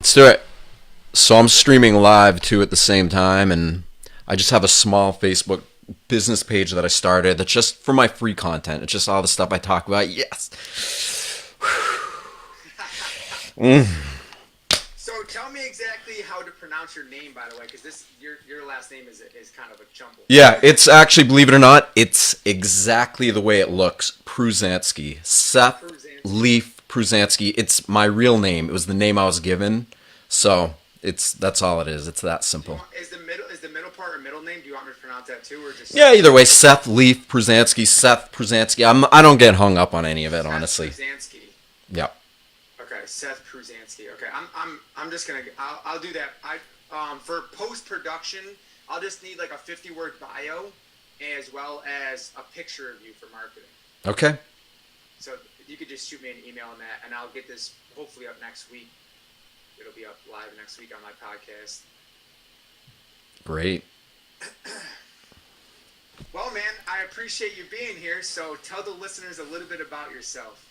Let's do it. So I'm streaming live too at the same time, and I just have a small Facebook business page that I started that's just for my free content. It's just all the stuff I talk about. Yes. So tell me exactly how to pronounce your name, by the way, because your last name is kind of a jumble. Yeah, it's actually, believe it or not, it's exactly the way it looks. Pruzanski. Seth Leaf Pruzanski. It's my real name. It was the name I was given. So that's all it is. It's that simple. Is the middle part a middle name? Do you want me to pronounce that too, or just? Yeah, either way, Seth Leaf Pruzanski, Seth Pruzanski. I don't get hung up on any of it, Seth honestly. Pruzanski. Yep. Okay, Seth Pruzanski. Okay, I'm just gonna I'll do that. For post production, I'll just need like a 50-word bio, as well as a picture of you for marketing. Okay. So you could just shoot me an email on that, and I'll get this hopefully up next week. It'll be up live next week on my podcast. Great. Well, man, I appreciate you being here. So tell the listeners a little bit about yourself.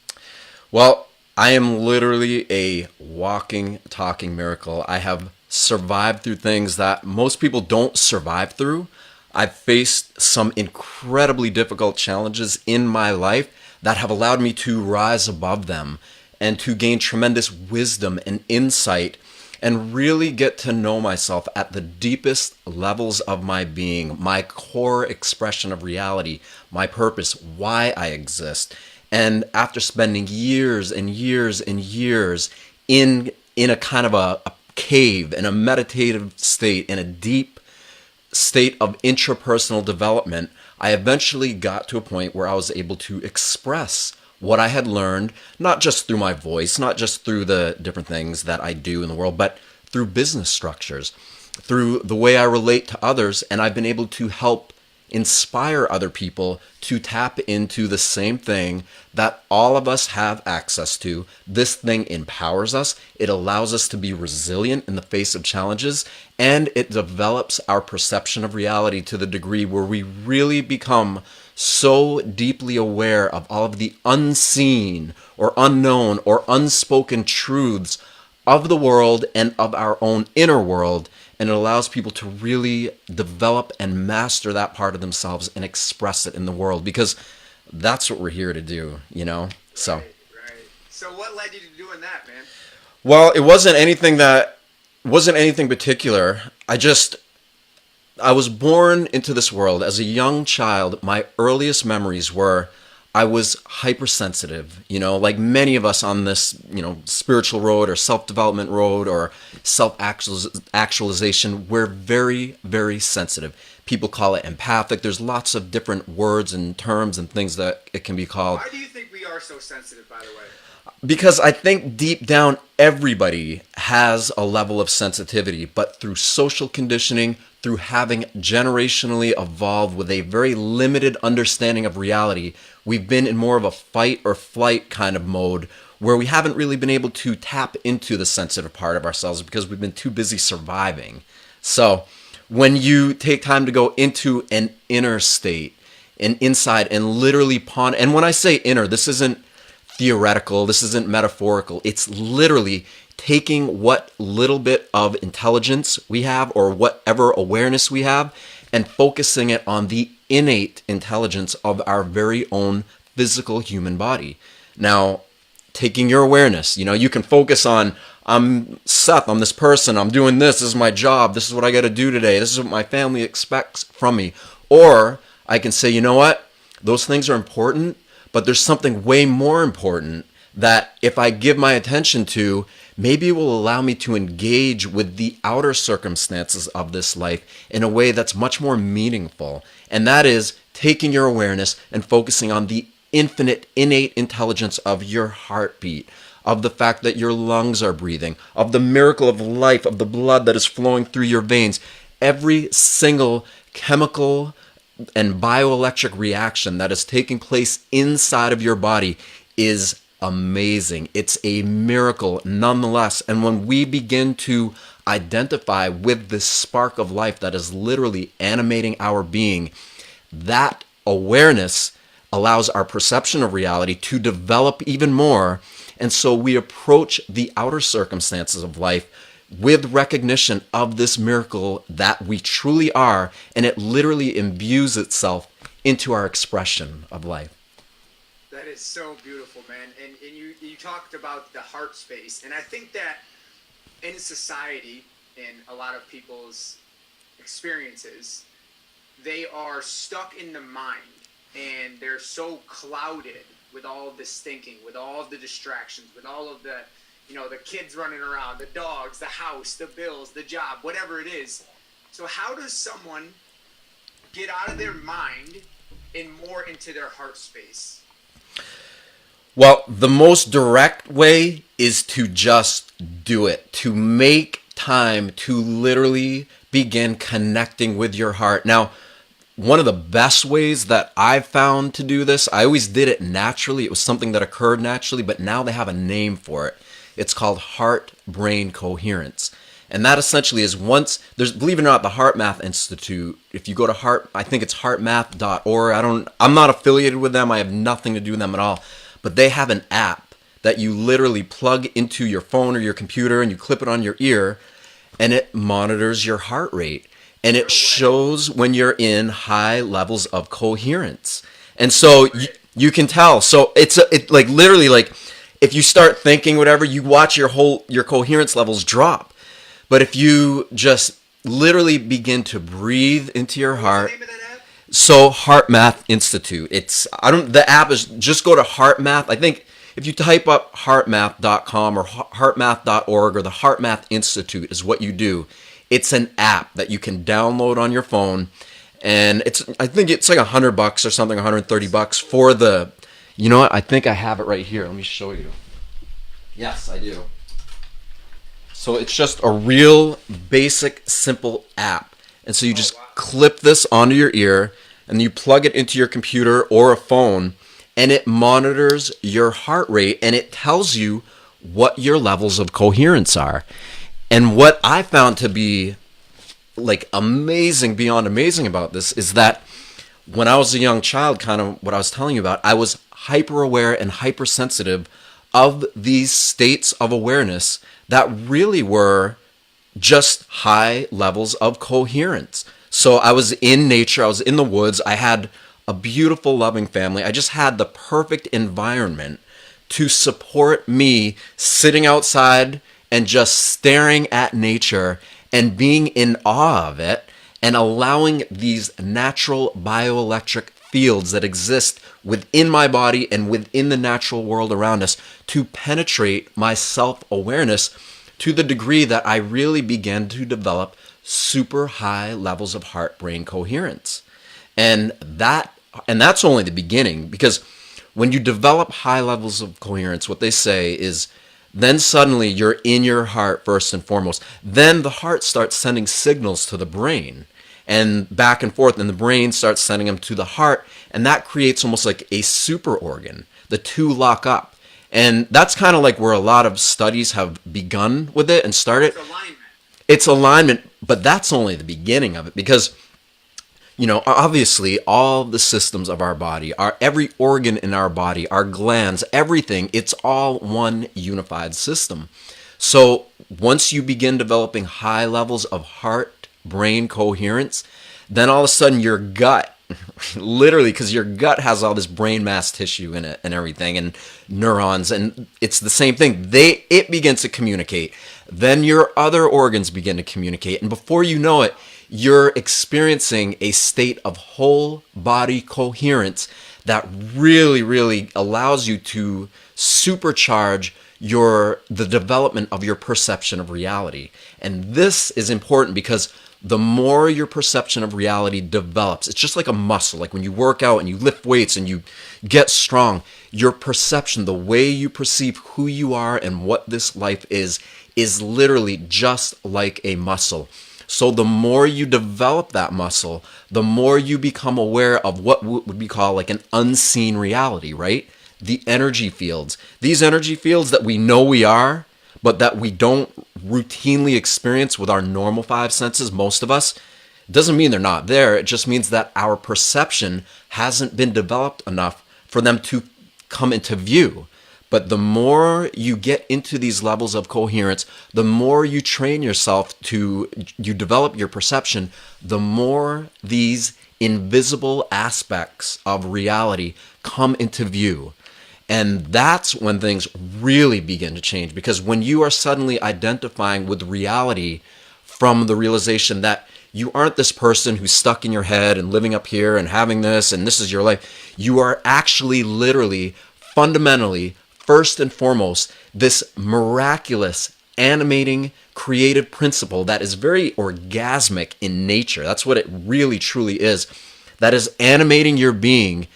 Well, I am literally a walking, talking miracle. I have survived through things that most people don't survive through. I've faced some incredibly difficult challenges in my life that have allowed me to rise above them and to gain tremendous wisdom and insight and really get to know myself at the deepest levels of my being, my core expression of reality, my purpose, why I exist. And after spending years and years and years in a kind of a cave, in a meditative state, in a deep state of intrapersonal development, I eventually got to a point where I was able to express what I had learned, not just through my voice, not just through the different things that I do in the world, but through business structures, through the way I relate to others, and I've been able to help inspire other people to tap into the same thing that all of us have access to. This thing empowers us. It allows us to be resilient in the face of challenges, and it develops our perception of reality to the degree where we really become so deeply aware of all of the unseen or unknown or unspoken truths of the world and of our own inner world. And it allows people to really develop and master that part of themselves and express it in the world, because that's what we're here to do, you know? So. Right. So what led you to doing that, man? Well, it wasn't anything particular. I was born into this world as a young child. My earliest memories were I was hypersensitive, like many of us on this, spiritual road or self-development road or self-actualization. We're very, very sensitive. People call it empathic. There's lots of different words and terms and things that it can be called. Why do you think we are so sensitive, by the way? Because I think deep down everybody has a level of sensitivity, but through social conditioning, through having generationally evolved with a very limited understanding of reality, we've been in more of a fight or flight kind of mode where we haven't really been able to tap into the sensitive part of ourselves because we've been too busy surviving. So when you take time to go into an inner state, an inside, and literally ponder, and when I say inner, this isn't theoretical, this isn't metaphorical, it's literally taking what little bit of intelligence we have or whatever awareness we have and focusing it on the innate intelligence of our very own physical human body. Now, taking your awareness, you can focus on, I'm Seth, I'm this person, I'm doing this is my job, this is what I got to do today, this is what my family expects from me. Or I can say, you know what, those things are important, but there's something way more important that if I give my attention to, maybe it will allow me to engage with the outer circumstances of this life in a way that's much more meaningful. And that is taking your awareness and focusing on the infinite, innate intelligence of your heartbeat, of the fact that your lungs are breathing, of the miracle of life, of the blood that is flowing through your veins. Every single chemical and bioelectric reaction that is taking place inside of your body is amazing. It's a miracle nonetheless. And when we begin to identify with this spark of life that is literally animating our being, that awareness allows our perception of reality to develop even more And so we approach the outer circumstances of life with recognition of this miracle that we truly are, and it literally imbues itself into our expression of life. That is so beautiful, man. And you talked about the heart space. And I think that in society, in a lot of people's experiences, they are stuck in the mind and they're so clouded with all of this thinking, with all of the distractions, with all of the, the kids running around, the dogs, the house, the bills, the job, whatever it is. So how does someone get out of their mind and more into their heart space? Well, the most direct way is to just do it, to make time to literally begin connecting with your heart. Now, one of the best ways that I've found to do this, I always did it naturally. It was something that occurred naturally, but now they have a name for it. It's called heart-brain coherence. And that essentially is believe it or not, the Heart Math Institute, if you go to I think it's heartmath.org. I'm not affiliated with them. I have nothing to do with them at all. But they have an app that you literally plug into your phone or your computer and you clip it on your ear and it monitors your heart rate. And it shows when you're in high levels of coherence. And so you can tell. So it's like literally like if you start thinking whatever, you watch your coherence levels drop. But if you just literally begin to breathe into your heart. What's the name of that app? So Heart Math Institute. The app is just go to Heart Math. I think if you type up heartmath.com or heartmath.org or the Heart Math Institute is what you do. It's an app that you can download on your phone, and I think it's like $100 or something, $130 for the. You know what? I think I have it right here. Let me show you. Yes, I do. So it's just a real basic, simple app. And so you just clip this onto your ear and you plug it into your computer or a phone and it monitors your heart rate and it tells you what your levels of coherence are. And what I found to be like amazing, beyond amazing about this is that when I was a young child, kind of what I was telling you about, I was hyper aware and hypersensitive of these states of awareness that really were just high levels of coherence. So I was in nature, I was in the woods, I had a beautiful, loving family. I just had the perfect environment to support me sitting outside and just staring at nature and being in awe of it and allowing these natural bioelectric fields that exist within my body and within the natural world around us to penetrate my self-awareness to the degree that I really began to develop super high levels of heart-brain coherence. And that's only the beginning, because when you develop high levels of coherence, what they say is then suddenly you're in your heart first and foremost. Then the heart starts sending signals to the brain and back and forth, and the brain starts sending them to the heart, and that creates almost like a super organ. The two lock up. And that's kind of like where a lot of studies have begun with it and started. It's alignment, but that's only the beginning of it, because obviously all the systems of our body, every organ in our body, our glands, everything, it's all one unified system. So once you begin developing high levels of heart-brain coherence, then all of a sudden your gut, literally, because your gut has all this brain mass tissue in it and everything, and neurons, and it's the same thing. It begins to communicate. Then your other organs begin to communicate, and before you know it, you're experiencing a state of whole body coherence that really, really allows you to supercharge the development of your perception of reality. And this is important because the more your perception of reality develops, it's just like a muscle. Like when you work out and you lift weights and you get strong, your perception, the way you perceive who you are and what this life is literally just like a muscle. So the more you develop that muscle, the more you become aware of what would be called like an unseen reality, right? The energy fields. These energy fields that we know we are, but that we don't routinely experience with our normal five senses, most of us, doesn't mean they're not there. It just means that our perception hasn't been developed enough for them to come into view. But the more you get into these levels of coherence, the more you train yourself you develop your perception, the more these invisible aspects of reality come into view. And that's when things really begin to change, because when you are suddenly identifying with reality from the realization that you aren't this person who's stuck in your head and living up here and having this and this is your life. You are actually literally, fundamentally, first and foremost, this miraculous, animating, creative principle that is very orgasmic in nature. That's what it really, truly is. That is animating your being.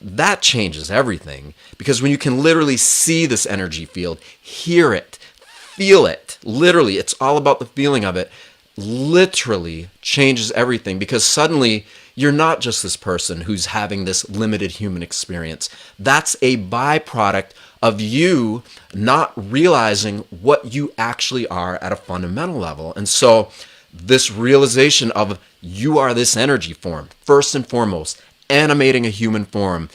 That changes everything, because when you can literally see this energy field, hear it, feel it, literally, it's all about the feeling of it, literally changes everything, because suddenly you're not just this person who's having this limited human experience. That's a byproduct of you not realizing what you actually are at a fundamental level. And so this realization of you are this energy form, first and foremost, animating a human form.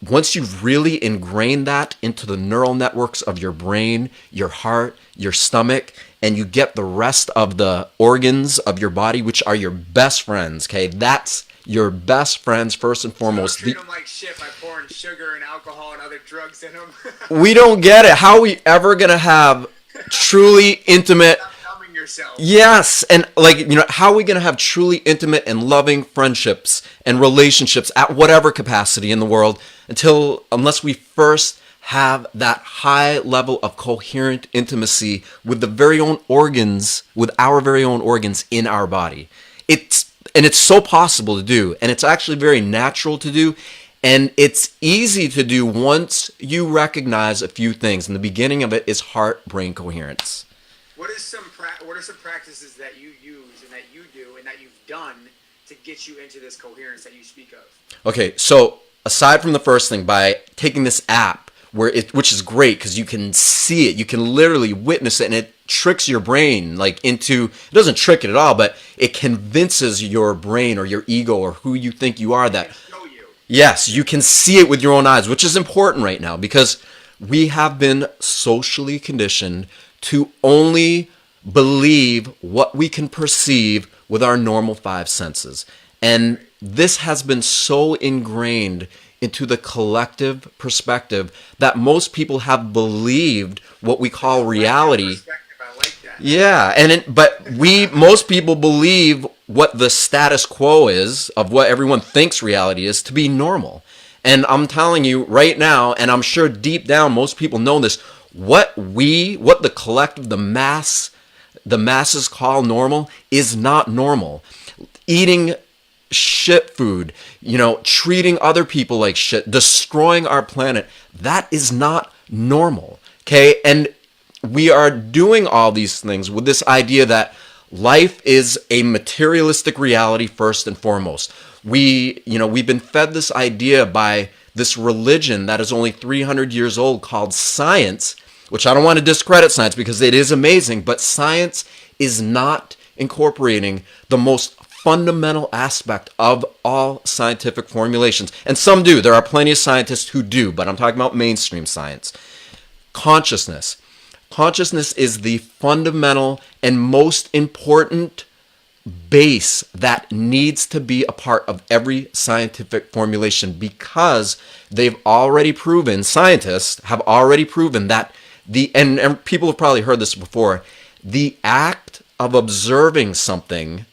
Once you've really ingrained that into the neural networks of your brain, your heart, your stomach, and you get the rest of the organs of your body, which are your best friends, okay? That's your best friends first and foremost. So don't treat them like shit by pouring sugar and alcohol and other drugs in them. We don't get it. How are we ever going to have truly intimate... Yourself. Yes, and how are we going to have truly intimate and loving friendships and relationships at whatever capacity in the world unless we first have that high level of coherent intimacy with our very own organs in our body. It's so possible to do, and it's actually very natural to do, and it's easy to do once you recognize a few things. And the beginning of it is heart-brain coherence. What are some practices that you use and that you do and that you've done to get you into this coherence that you speak of? Okay, so aside from the first thing, by taking this app, which is great because you can see it, you can literally witness it, and it tricks your brain it doesn't trick it at all, but it convinces your brain or your ego or who you think you are that, yes, you can see it with your own eyes, which is important right now because we have been socially conditioned to only believe what we can perceive with our normal five senses. And this has been so ingrained into the collective perspective that most people have believed what we call reality. I like that. Yeah, but most people believe what the status quo is of what everyone thinks reality is to be normal. And I'm telling you right now, and I'm sure deep down most people know this, what the collective, the masses call normal is not normal. Eating shit food, treating other people like shit, destroying our planet, that is not normal, okay? And we are doing all these things with this idea that life is a materialistic reality first and foremost. We've been fed this idea by this religion that is only 300 years old called science, which I don't want to discredit science because it is amazing, but science is not incorporating the most fundamental aspect of all scientific formulations. And some do. There are plenty of scientists who do, but I'm talking about mainstream science. Consciousness. Consciousness is the fundamental and most important base that needs to be a part of every scientific formulation because scientists have already proven that and people have probably heard this before, the act of observing something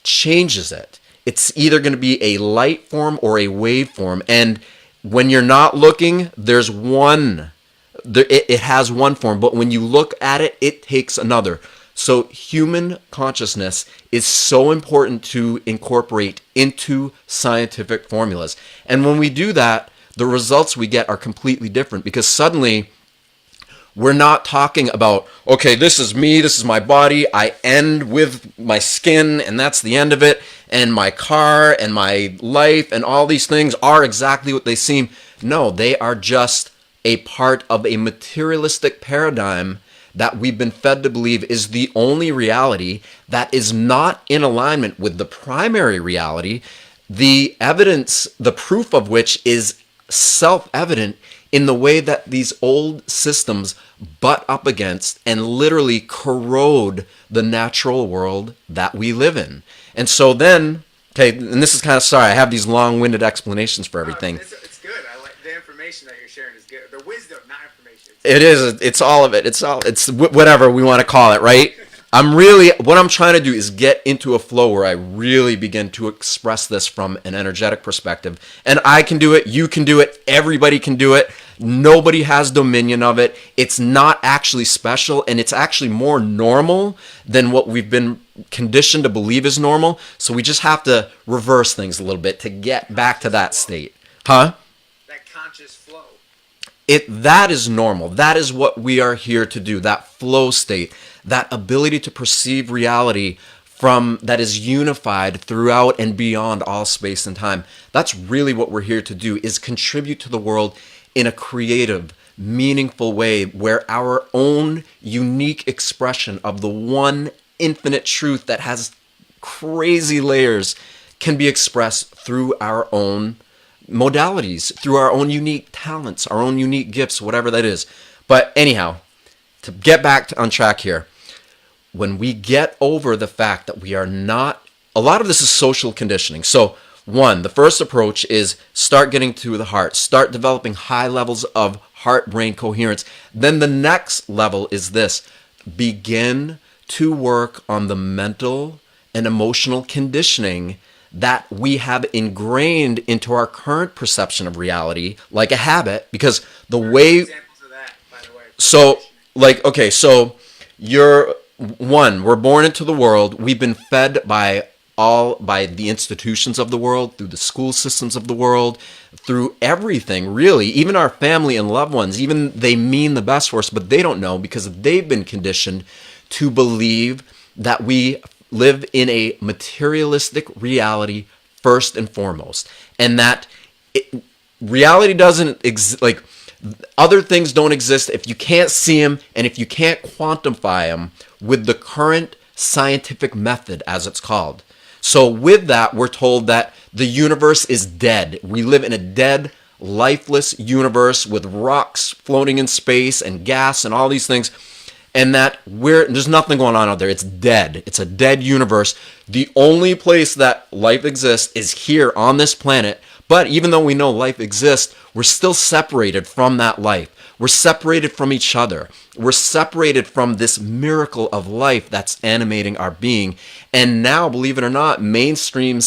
changes it. It's either going to be a light form or a wave form. And when you're not looking, it has one form, but when you look at it, it takes another. So human consciousness is so important to incorporate into scientific formulas. And when we do that, the results we get are completely different because suddenly we're not talking about, okay, this is me, this is my body, I end with my skin, and that's the end of it, and my car and my life and all these things are exactly what they seem. No, they are just a part of a materialistic paradigm that we've been fed to believe is the only reality that is not in alignment with the primary reality, the evidence, the proof of which is self-evident in the way that these old systems butt up against and literally corrode the natural world that we live in. And so then, okay, and this is kind of, sorry, I have these long-winded explanations for everything. It's good. I like the information that you're sharing is good. The wisdom, not information. It is. It's all of it. It's whatever we want to call it, right? What I'm trying to do is get into a flow where I really begin to express this from an energetic perspective. And I can do it. You can do it. Everybody can do it. Nobody has dominion of it. It's not actually special, and it's actually more normal than what we've been conditioned to believe is normal. So we just have to reverse things a little bit to get back to that state. Huh? That conscious flow. That is normal. That is what we are here to do. That flow state, that ability to perceive reality that is unified throughout and beyond all space and time. That's really what we're here to do, is contribute to the world in a creative, meaningful way where our own unique expression of the one infinite truth that has crazy layers can be expressed through our own modalities, through our own unique talents, our own unique gifts, whatever that is. But anyhow, to get back on track here, when we get over the fact that we are not, a lot of this is social conditioning. So the first approach is start getting to the heart, start developing high levels of heart-brain coherence. Then the next level is this: begin to work on the mental and emotional conditioning that we have ingrained into our current perception of reality, like a habit, because the way... Examples of that, by the way. So, we're born into the world. We've been fed by the institutions of the world, through the school systems of the world, through everything, really. Even our family and loved ones, even they mean the best for us, but they don't know because they've been conditioned to believe that we live in a materialistic reality first and foremost. And that reality doesn't exist, like other things don't exist if you can't see them and if you can't quantify them with the current scientific method, as it's called. So with that, we're told that the universe is dead. We live in a dead, lifeless universe with rocks floating in space and gas and all these things, and that there's nothing going on out there. It's dead. It's a dead universe. The only place that life exists is here on this planet. But even though we know life exists, we're still separated from that life. We're separated from each other. We're separated from this miracle of life that's animating our being. And now, believe it or not, non-mainstream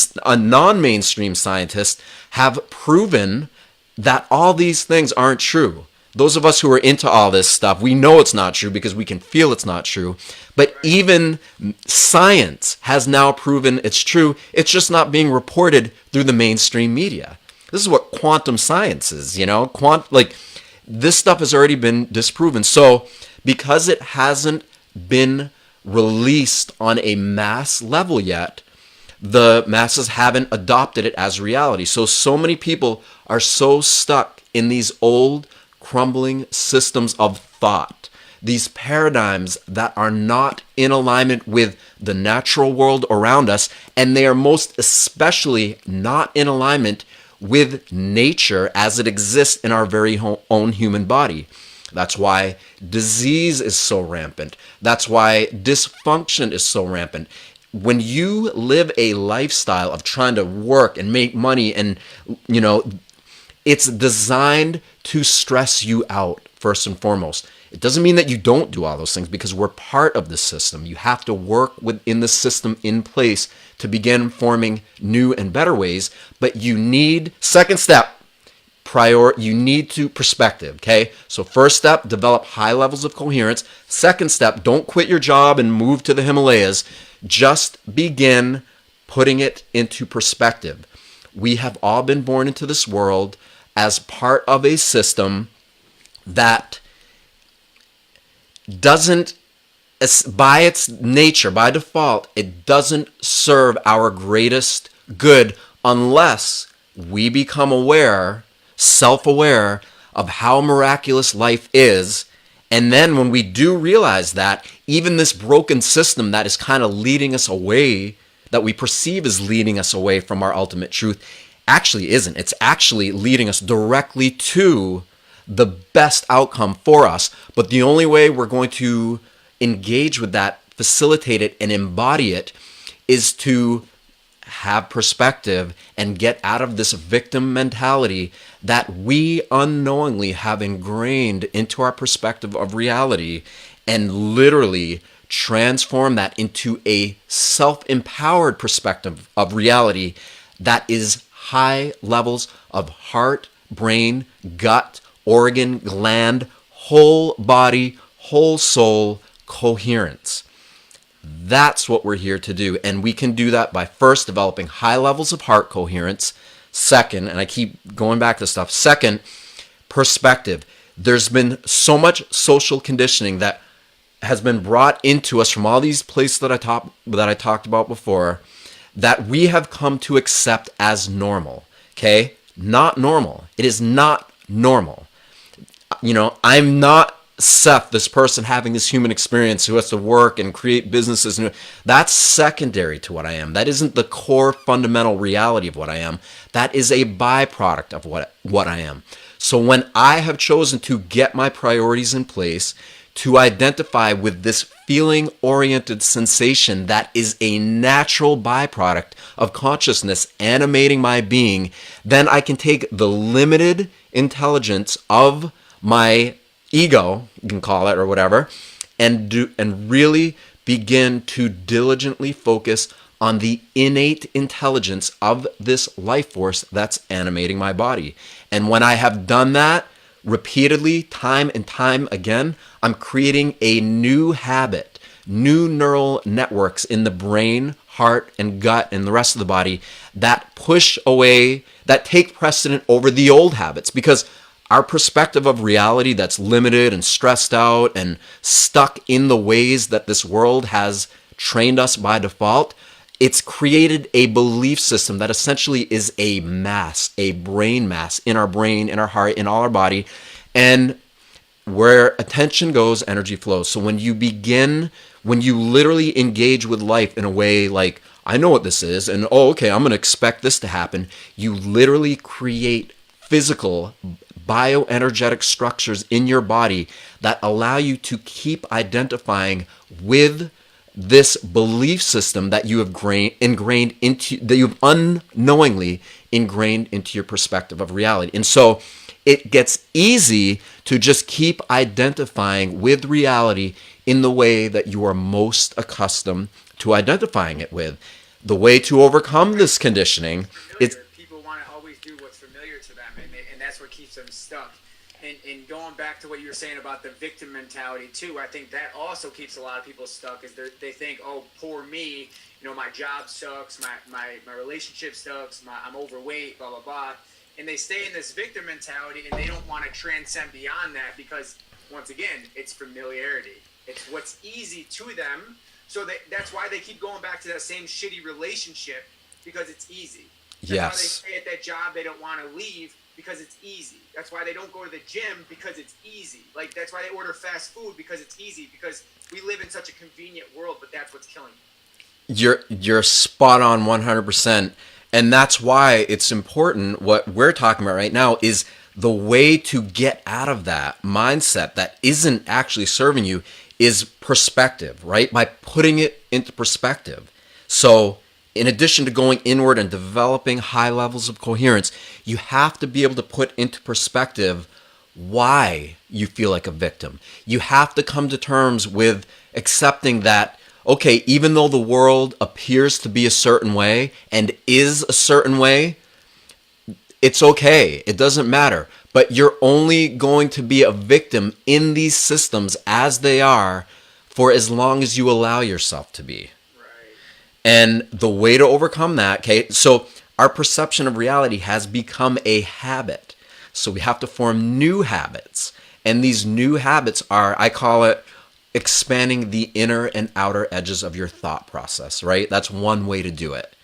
scientists have proven that all these things aren't true. Those of us who are into all this stuff, we know it's not true because we can feel it's not true. But even science has now proven it's true. It's just not being reported through the mainstream media. This is what quantum science is, this stuff has already been disproven. So because it hasn't been released on a mass level yet, the masses haven't adopted it as reality. So many people are so stuck in these old crumbling systems of thought, these paradigms that are not in alignment with the natural world around us, and they are most especially not in alignment with nature as it exists in our very own human body. That's why disease is so rampant. That's why dysfunction is so rampant. When you live a lifestyle of trying to work and make money and, it's designed to stress you out, first and foremost. It doesn't mean that you don't do all those things because we're part of the system. You have to work within the system in place to begin forming new and better ways. But you need, second step, you need to perspective, okay? So first step, develop high levels of coherence. Second step, don't quit your job and move to the Himalayas. Just begin putting it into perspective. We have all been born into this world as part of a system that doesn't, by its nature, by default, it doesn't serve our greatest good unless we become aware, self-aware of how miraculous life is. And then when we do realize that, even this broken system that is kind of leading us away, that we perceive as leading us away from our ultimate truth, actually isn't. It's actually leading us directly to the best outcome for us. But the only way we're going to engage with that, facilitate it, and embody it is to have perspective and get out of this victim mentality that we unknowingly have ingrained into our perspective of reality, and literally transform that into a self-empowered perspective of reality that is high levels of heart, brain, gut, organ, gland, whole body, whole soul coherence. That's what we're here to do. And we can do that by first developing high levels of heart coherence. Second, and I keep going back to stuff. Second, perspective. There's been so much social conditioning that has been brought into us from all these places that I talked about before, that we have come to accept as normal. Okay? Not normal. It is not normal. I'm not Seth, this person having this human experience who has to work and create businesses. That's secondary to what I am. That isn't the core fundamental reality of what I am. That is a byproduct of what I am. So when I have chosen to get my priorities in place, to identify with this feeling-oriented sensation that is a natural byproduct of consciousness animating my being, then I can take the limited intelligence of my ego, you can call it, or whatever, and really begin to diligently focus on the innate intelligence of this life force that's animating my body. And when I have done that repeatedly, time and time again, I'm creating a new habit, new neural networks in the brain, heart, and gut, and the rest of the body that push away, that take precedent over the old habits. Because our perspective of reality that's limited and stressed out and stuck in the ways that this world has trained us by default, it's created a belief system that essentially is a mass, a brain mass in our brain, in our heart, in all our body. And where attention goes, energy flows. So when you literally engage with life in a way like, I know what this is, and okay, I'm going to expect this to happen, you literally create physical bioenergetic structures in your body that allow you to keep identifying with this belief system that you have that you've unknowingly ingrained into your perspective of reality. And so it gets easy to just keep identifying with reality in the way that you are most accustomed to identifying it with. The way to overcome this conditioning is people want to always do what's familiar to them, and that's what keeps them stuck. And going back to what you were saying about the victim mentality too, I think that also keeps a lot of people stuck. Is they think, oh, poor me, my job sucks, my relationship sucks, I'm overweight, blah blah blah, and they stay in this victim mentality, and they don't want to transcend beyond that because, once again, it's familiarity. It's what's easy to them. So that's why they keep going back to that same shitty relationship, because it's easy. That's why they stay at that job they don't want to leave, because it's easy. That's why they don't go to the gym, because it's easy. Like, that's why they order fast food, because it's easy, because we live in such a convenient world, but that's what's killing you. You're spot on 100%. And that's why it's important. What we're talking about right now is the way to get out of that mindset that isn't actually serving you is perspective, right? By putting it into perspective. So in addition to going inward and developing high levels of coherence, you have to be able to put into perspective why you feel like a victim. You have to come to terms with accepting that, okay, even though the world appears to be a certain way and is a certain way, it's okay. It doesn't matter. But you're only going to be a victim in these systems as they are for as long as you allow yourself to be. Right. And the way to overcome that, okay, so our perception of reality has become a habit. So we have to form new habits. And these new habits are, I call it, expanding the inner and outer edges of your thought process, right? That's one way to do it.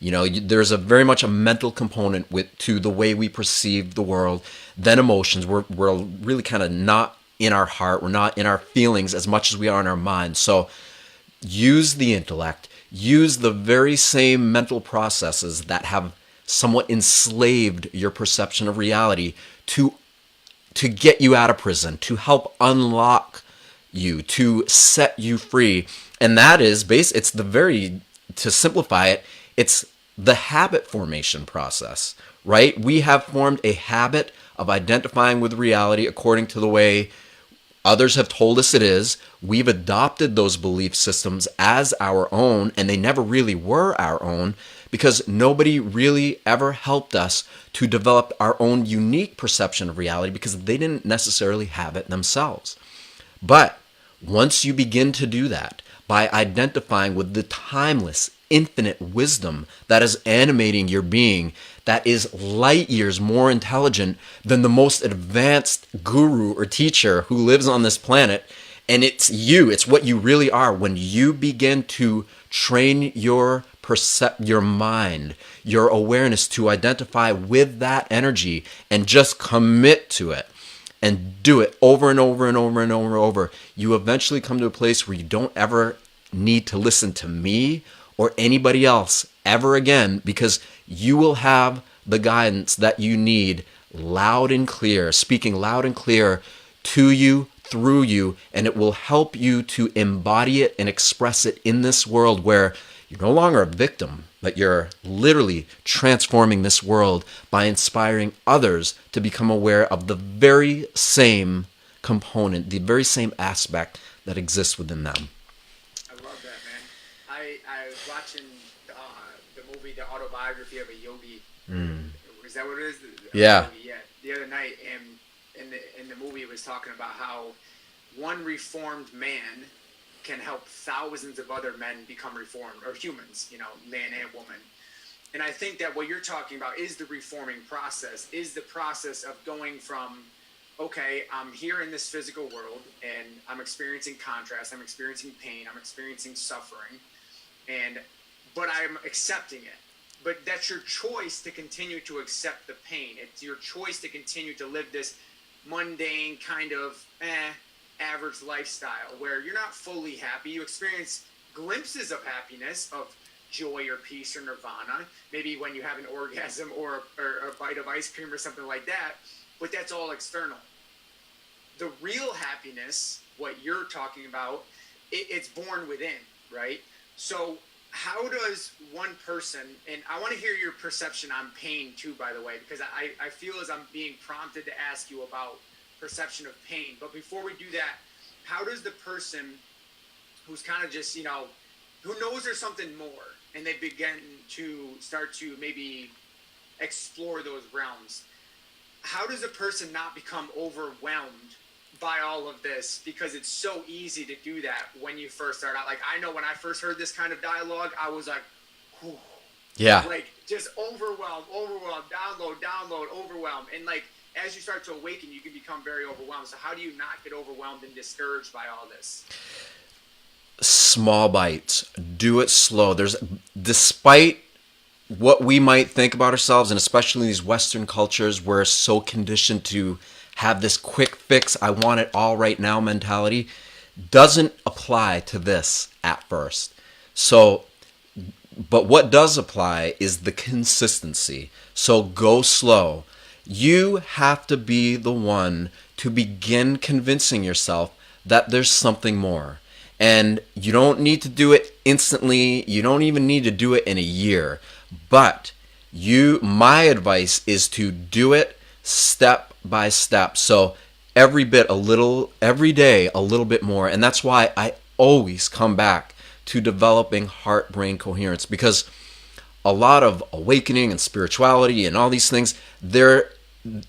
There's very much a mental component to the way we perceive the world. Then emotions. We're really kind of not in our heart. We're not in our feelings as much as we are in our mind. So use the intellect. Use the very same mental processes that have somewhat enslaved your perception of reality to to get you out of prison, to help unlock you, to set you free. And that is it's the very, to simplify it, it's the habit formation process, right? We have formed a habit of identifying with reality according to the way others have told us it is. We've adopted those belief systems as our own, and they never really were our own because nobody really ever helped us to develop our own unique perception of reality because they didn't necessarily have it themselves. But once you begin to do that by identifying with the timeless, infinite wisdom that is animating your being, that is light years more intelligent than the most advanced guru or teacher who lives on this planet. And it's you, it's what you really are. When you begin to train your mind, your awareness to identify with that energy and just commit to it and do it over and over and over and over and over, you eventually come to a place where you don't ever need to listen to me or anybody else ever again, because you will have the guidance that you need loud and clear, speaking loud and clear to you, through you, and it will help you to embody it and express it in this world where you're no longer a victim, but you're literally transforming this world by inspiring others to become aware of the very same component, the very same aspect that exists within them. I love that, man. I was watching the movie, The Autobiography of a Yogi. Is that what it is? Yeah. Yeah. The other night, and in the movie, it was talking about how one reformed man can help thousands of other men become reformed, or humans, man and woman. And I think that what you're talking about is the reforming process, is the process of going from, okay, I'm here in this physical world and I'm experiencing contrast, I'm experiencing pain, I'm experiencing suffering, but I'm accepting it. But that's your choice to continue to accept the pain. It's your choice to continue to live this mundane kind of average lifestyle where you're not fully happy. You experience glimpses of happiness, of joy or peace or nirvana, maybe when you have an orgasm or a bite of ice cream or something like that, but that's all external. The real happiness, what you're talking about, it's born within, right? So how does one person, and I want to hear your perception on pain too, by the way, because I feel as I'm being prompted to ask you about perception of pain. But before we do that, how does the person who's kind of just, who knows there's something more, and they begin to start to maybe explore those realms, how does a person not become overwhelmed by all of this? Because it's so easy to do that when you first start out. Like, I know when I first heard this kind of dialogue, I was like, whew. Yeah. Like, just overwhelmed, download, overwhelmed. And like, as you start to awaken, you can become very overwhelmed. So how do you not get overwhelmed and discouraged by all this? Small bites. Do it slow. Despite what we might think about ourselves, and especially in these Western cultures, we're so conditioned to have this quick fix, I want it all right now mentality, doesn't apply to this at first. So, but what does apply is the consistency. So go slow. You have to be the one to begin convincing yourself that there's something more. And you don't need to do it instantly. You don't even need to do it in a year. But my advice is to do it step by step. So every day a little bit more. And that's why I always come back to developing heart-brain coherence, because a lot of awakening and spirituality and all these things,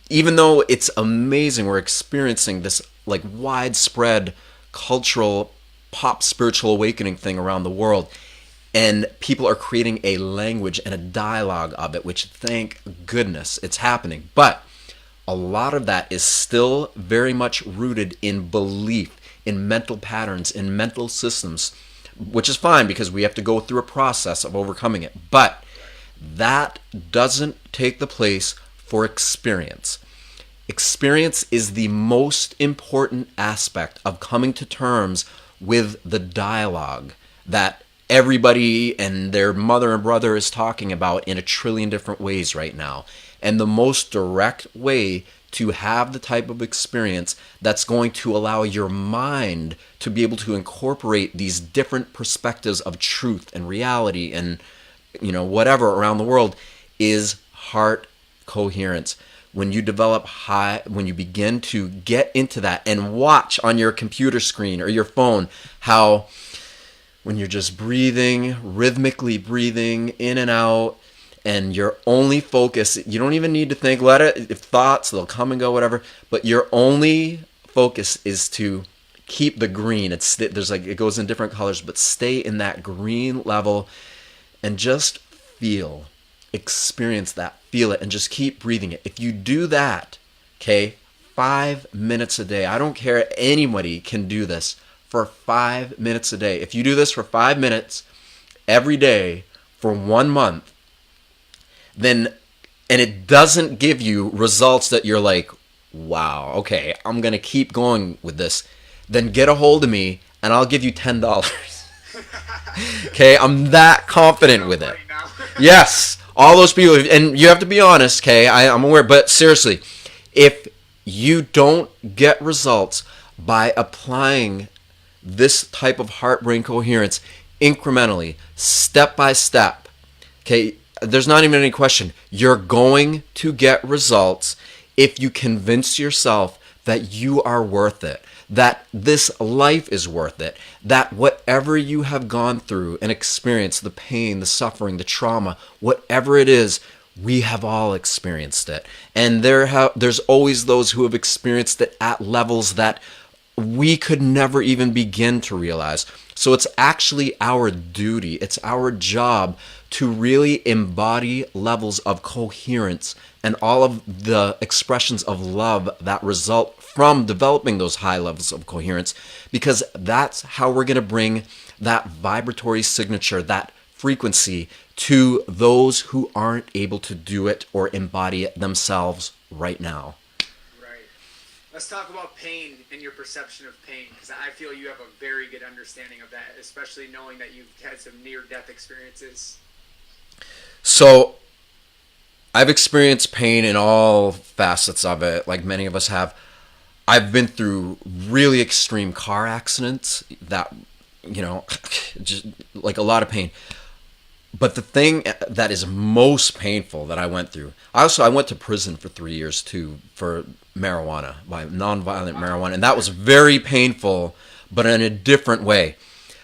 even though it's amazing, we're experiencing this like widespread cultural pop spiritual awakening thing around the world, and people are creating a language and a dialogue of it, which thank goodness it's happening. But a lot of that is still very much rooted in belief, in mental patterns, in mental systems, which is fine because we have to go through a process of overcoming it. But that doesn't take the place for experience. Experience is the most important aspect of coming to terms with the dialogue that everybody and their mother and brother is talking about in a trillion different ways right now. And the most direct way to have the type of experience that's going to allow your mind to be able to incorporate these different perspectives of truth and reality and, whatever around the world, is heart coherence. When you when you begin to get into that and watch on your computer screen or your phone how when you're just breathing, rhythmically breathing in and out, and your only focus, you don't even need to think, if thoughts, they'll come and go, whatever, but your only focus is to keep the green. It goes in different colors, but stay in that green level and just experience that, feel it, and just keep breathing it. If you do that, okay, 5 minutes a day, I don't care, anybody can do this for 5 minutes a day. If you do this for 5 minutes every day for 1 month, then, and it doesn't give you results that you're like, wow, okay, I'm going to keep going with this, then get a hold of me and I'll give you $10. Okay, I'm that confident with it. Yes, all those people, and you have to be honest, okay, I'm aware, but seriously, if you don't get results by applying this type of heart-brain coherence incrementally, step by step, okay, there's not even any question. You're going to get results if you convince yourself that you are worth it, that this life is worth it, that whatever you have gone through and experienced, the pain, the suffering, the trauma, whatever it is, we have all experienced it. And there's always those who have experienced it at levels that we could never even begin to realize. So it's actually our duty, it's our job to really embody levels of coherence and all of the expressions of love that result from developing those high levels of coherence, because that's how we're going to bring that vibratory signature, that frequency, to those who aren't able to do it or embody it themselves right now. Let's talk about pain and your perception of pain, because I feel you have a very good understanding of that, especially knowing that you've had some near-death experiences. So, I've experienced pain in all facets of it, like many of us have. I've been through really extreme car accidents that, just like a lot of pain. But the thing that is most painful that I went through, I went to prison for 3 years too for marijuana, by nonviolent marijuana, and that was very painful, but in a different way.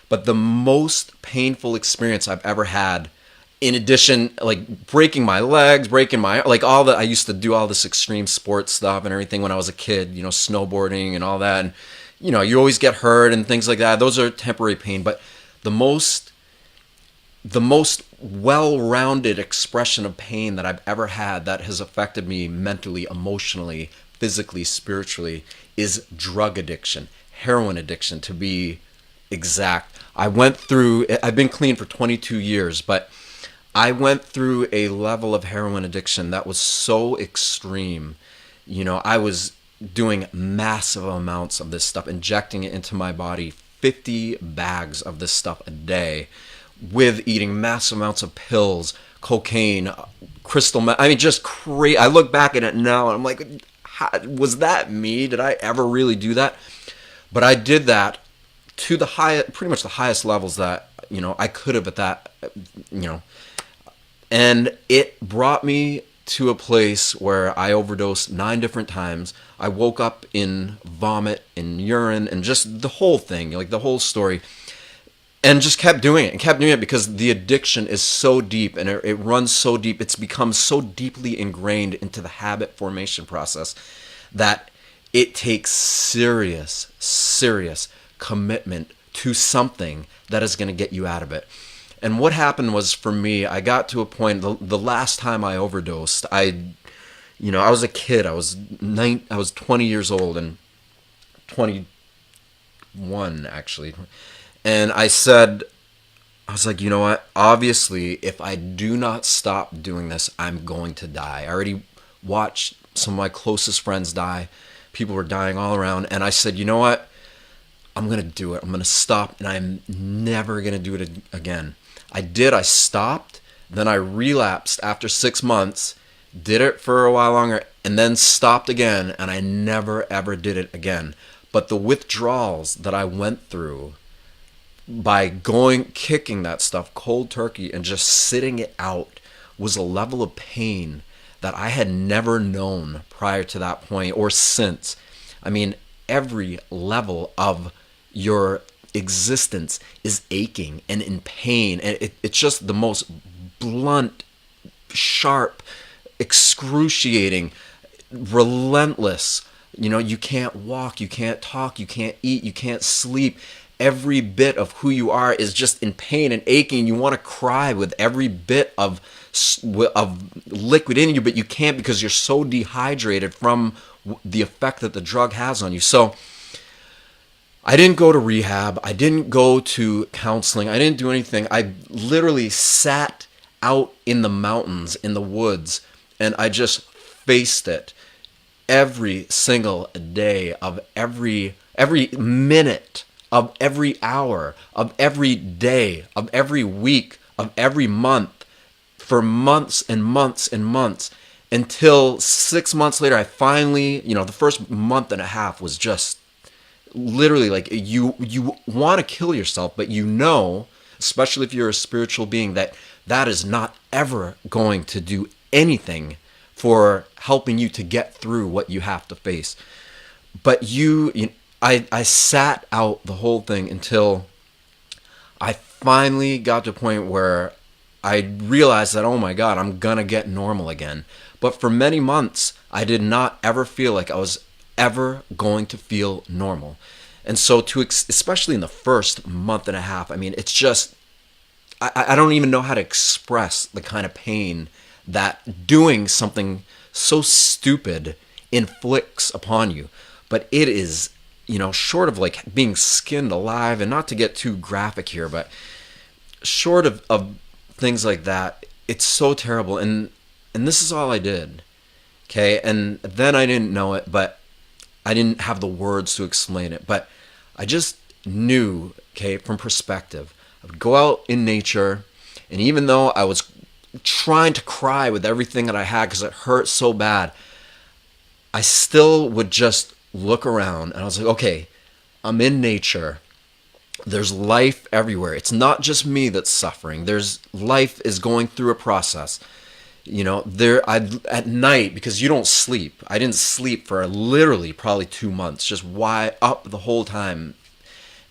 But the most painful experience I've ever had, in addition, like breaking my legs, I used to do all this extreme sports stuff and everything when I was a kid, snowboarding and all that, and you always get hurt and things like that. Those are temporary pain, but the most well-rounded expression of pain that I've ever had that has affected me mentally, emotionally, physically, spiritually, is drug addiction, heroin addiction to be exact. I've been clean for 22 years, but I went through a level of heroin addiction that was so extreme. I was doing massive amounts of this stuff, injecting it into my body, 50 bags of this stuff a day, with eating massive amounts of pills, cocaine, crystal meth. I mean, just crazy. I look back at it now and I'm like, was that me? Did I ever really do that? But I did that to pretty much the highest levels that, I could have at that, and it brought me to a place where I overdosed 9 different times. I woke up in vomit and urine and just the whole thing, like the whole story. And just kept doing it because the addiction is so deep and it runs so deep. It's become so deeply ingrained into the habit formation process that it takes serious commitment to something that is going to get you out of it. And what happened was, for me, I got to a point, the last time I overdosed, I was a kid. I was 20 years old, and 21 actually. And I was like, you know what? Obviously, if I do not stop doing this, I'm going to die. I already watched some of my closest friends die. People were dying all around. And I said, you know what? I'm going to do it. I'm going to stop, and I'm never going to do it again. I did. I stopped. Then I relapsed after 6 months. Did it for a while longer. and then stopped again, and I never ever did it again. But the withdrawals that I went through by kicking that stuff cold turkey and just sitting it out was a level of pain that I had never known prior to that point or since. I mean, every level of your existence is aching and in pain, and it's just the most blunt, sharp, excruciating, relentless. You can't walk, you can't talk, you can't eat, you can't sleep. Every bit of who you are is just in pain and aching. You want to cry with every bit of liquid in you, but you can't because you're so dehydrated from the effect that the drug has on you. So I didn't go to rehab. I didn't go to counseling. I didn't do anything. I literally sat out in the mountains, in the woods, and I just faced it every single day of every minute of every hour of every day of every week of every month for months and months and months until 6 months later I finally, the first month and a half was just literally like you want to kill yourself, but especially if you're a spiritual being, that is not ever going to do anything for helping you to get through what you have to face. But I sat out the whole thing until I finally got to a point where I realized that, oh my God, I'm gonna get normal again. But for many months, I did not ever feel like I was ever going to feel normal. And so especially in the first month and a half, I mean, it's just, I don't even know how to express the kind of pain that doing something so stupid inflicts upon you. But it is, short of like being skinned alive, and not to get too graphic here, but short of things like that, it's so terrible. And this is all I did. Okay. And then I didn't know it, but I didn't have the words to explain it, but I just knew, okay, from perspective. I would go out in nature, and even though I was trying to cry with everything that I had because it hurt so bad, I still would just look around, and I was like, okay, I'm in nature. There's life everywhere. It's not just me that's suffering. Life is going through a process. At night, because you don't sleep. I didn't sleep for literally probably 2 months, just wide up the whole time.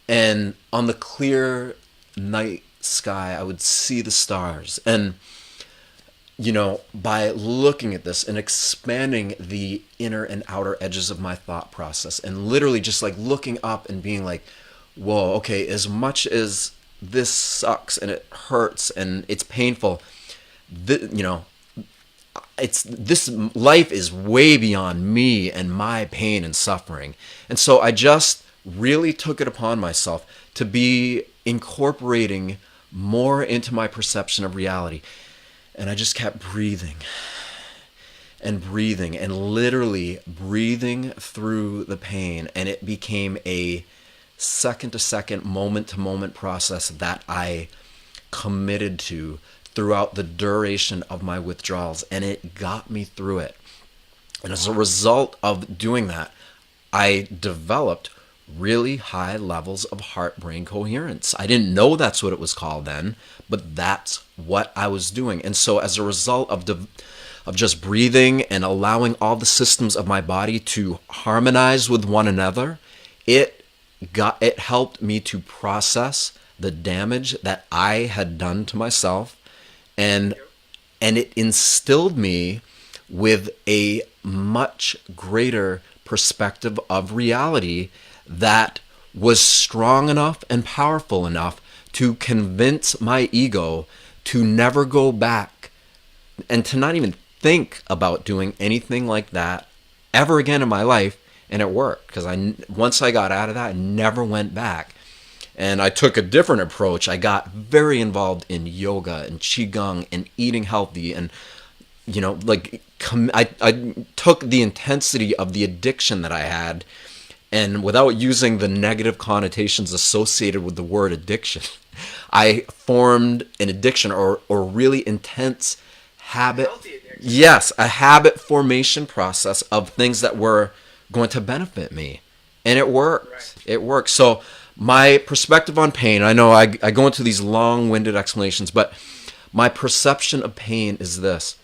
And on the clear night sky, I would see the stars. And, by looking at this and expanding the inner and outer edges of my thought process, and literally just like looking up and being like, whoa, okay, as much as this sucks and it hurts and it's painful, this life is way beyond me and my pain and suffering. And so I just really took it upon myself to be incorporating more into my perception of reality. And I just kept breathing and breathing and literally breathing through the pain. And it became a second to second, moment to moment process that I committed to throughout the duration of my withdrawals, and it got me through it. And as a result of doing that, I developed really high levels of heart-brain coherence. I didn't know that's what it was called then, but that's what I was doing. And so as a result of just breathing and allowing all the systems of my body to harmonize with one another, it helped me to process the damage that I had done to myself. And it instilled me with a much greater perspective of reality that was strong enough and powerful enough to convince my ego to never go back and to not even think about doing anything like that ever again in my life. And it worked, because once I got out of that, I never went back. And I took a different approach. I got very involved in yoga and qigong and eating healthy, and I took the intensity of the addiction that I had, and without using the negative connotations associated with the word addiction, I formed an addiction or really intense habit. Healthy addiction. Yes, a habit formation process of things that were going to benefit me. And it worked. Right. It worked. So my perspective on pain, I know I go into these long-winded explanations, but my perception of pain is this.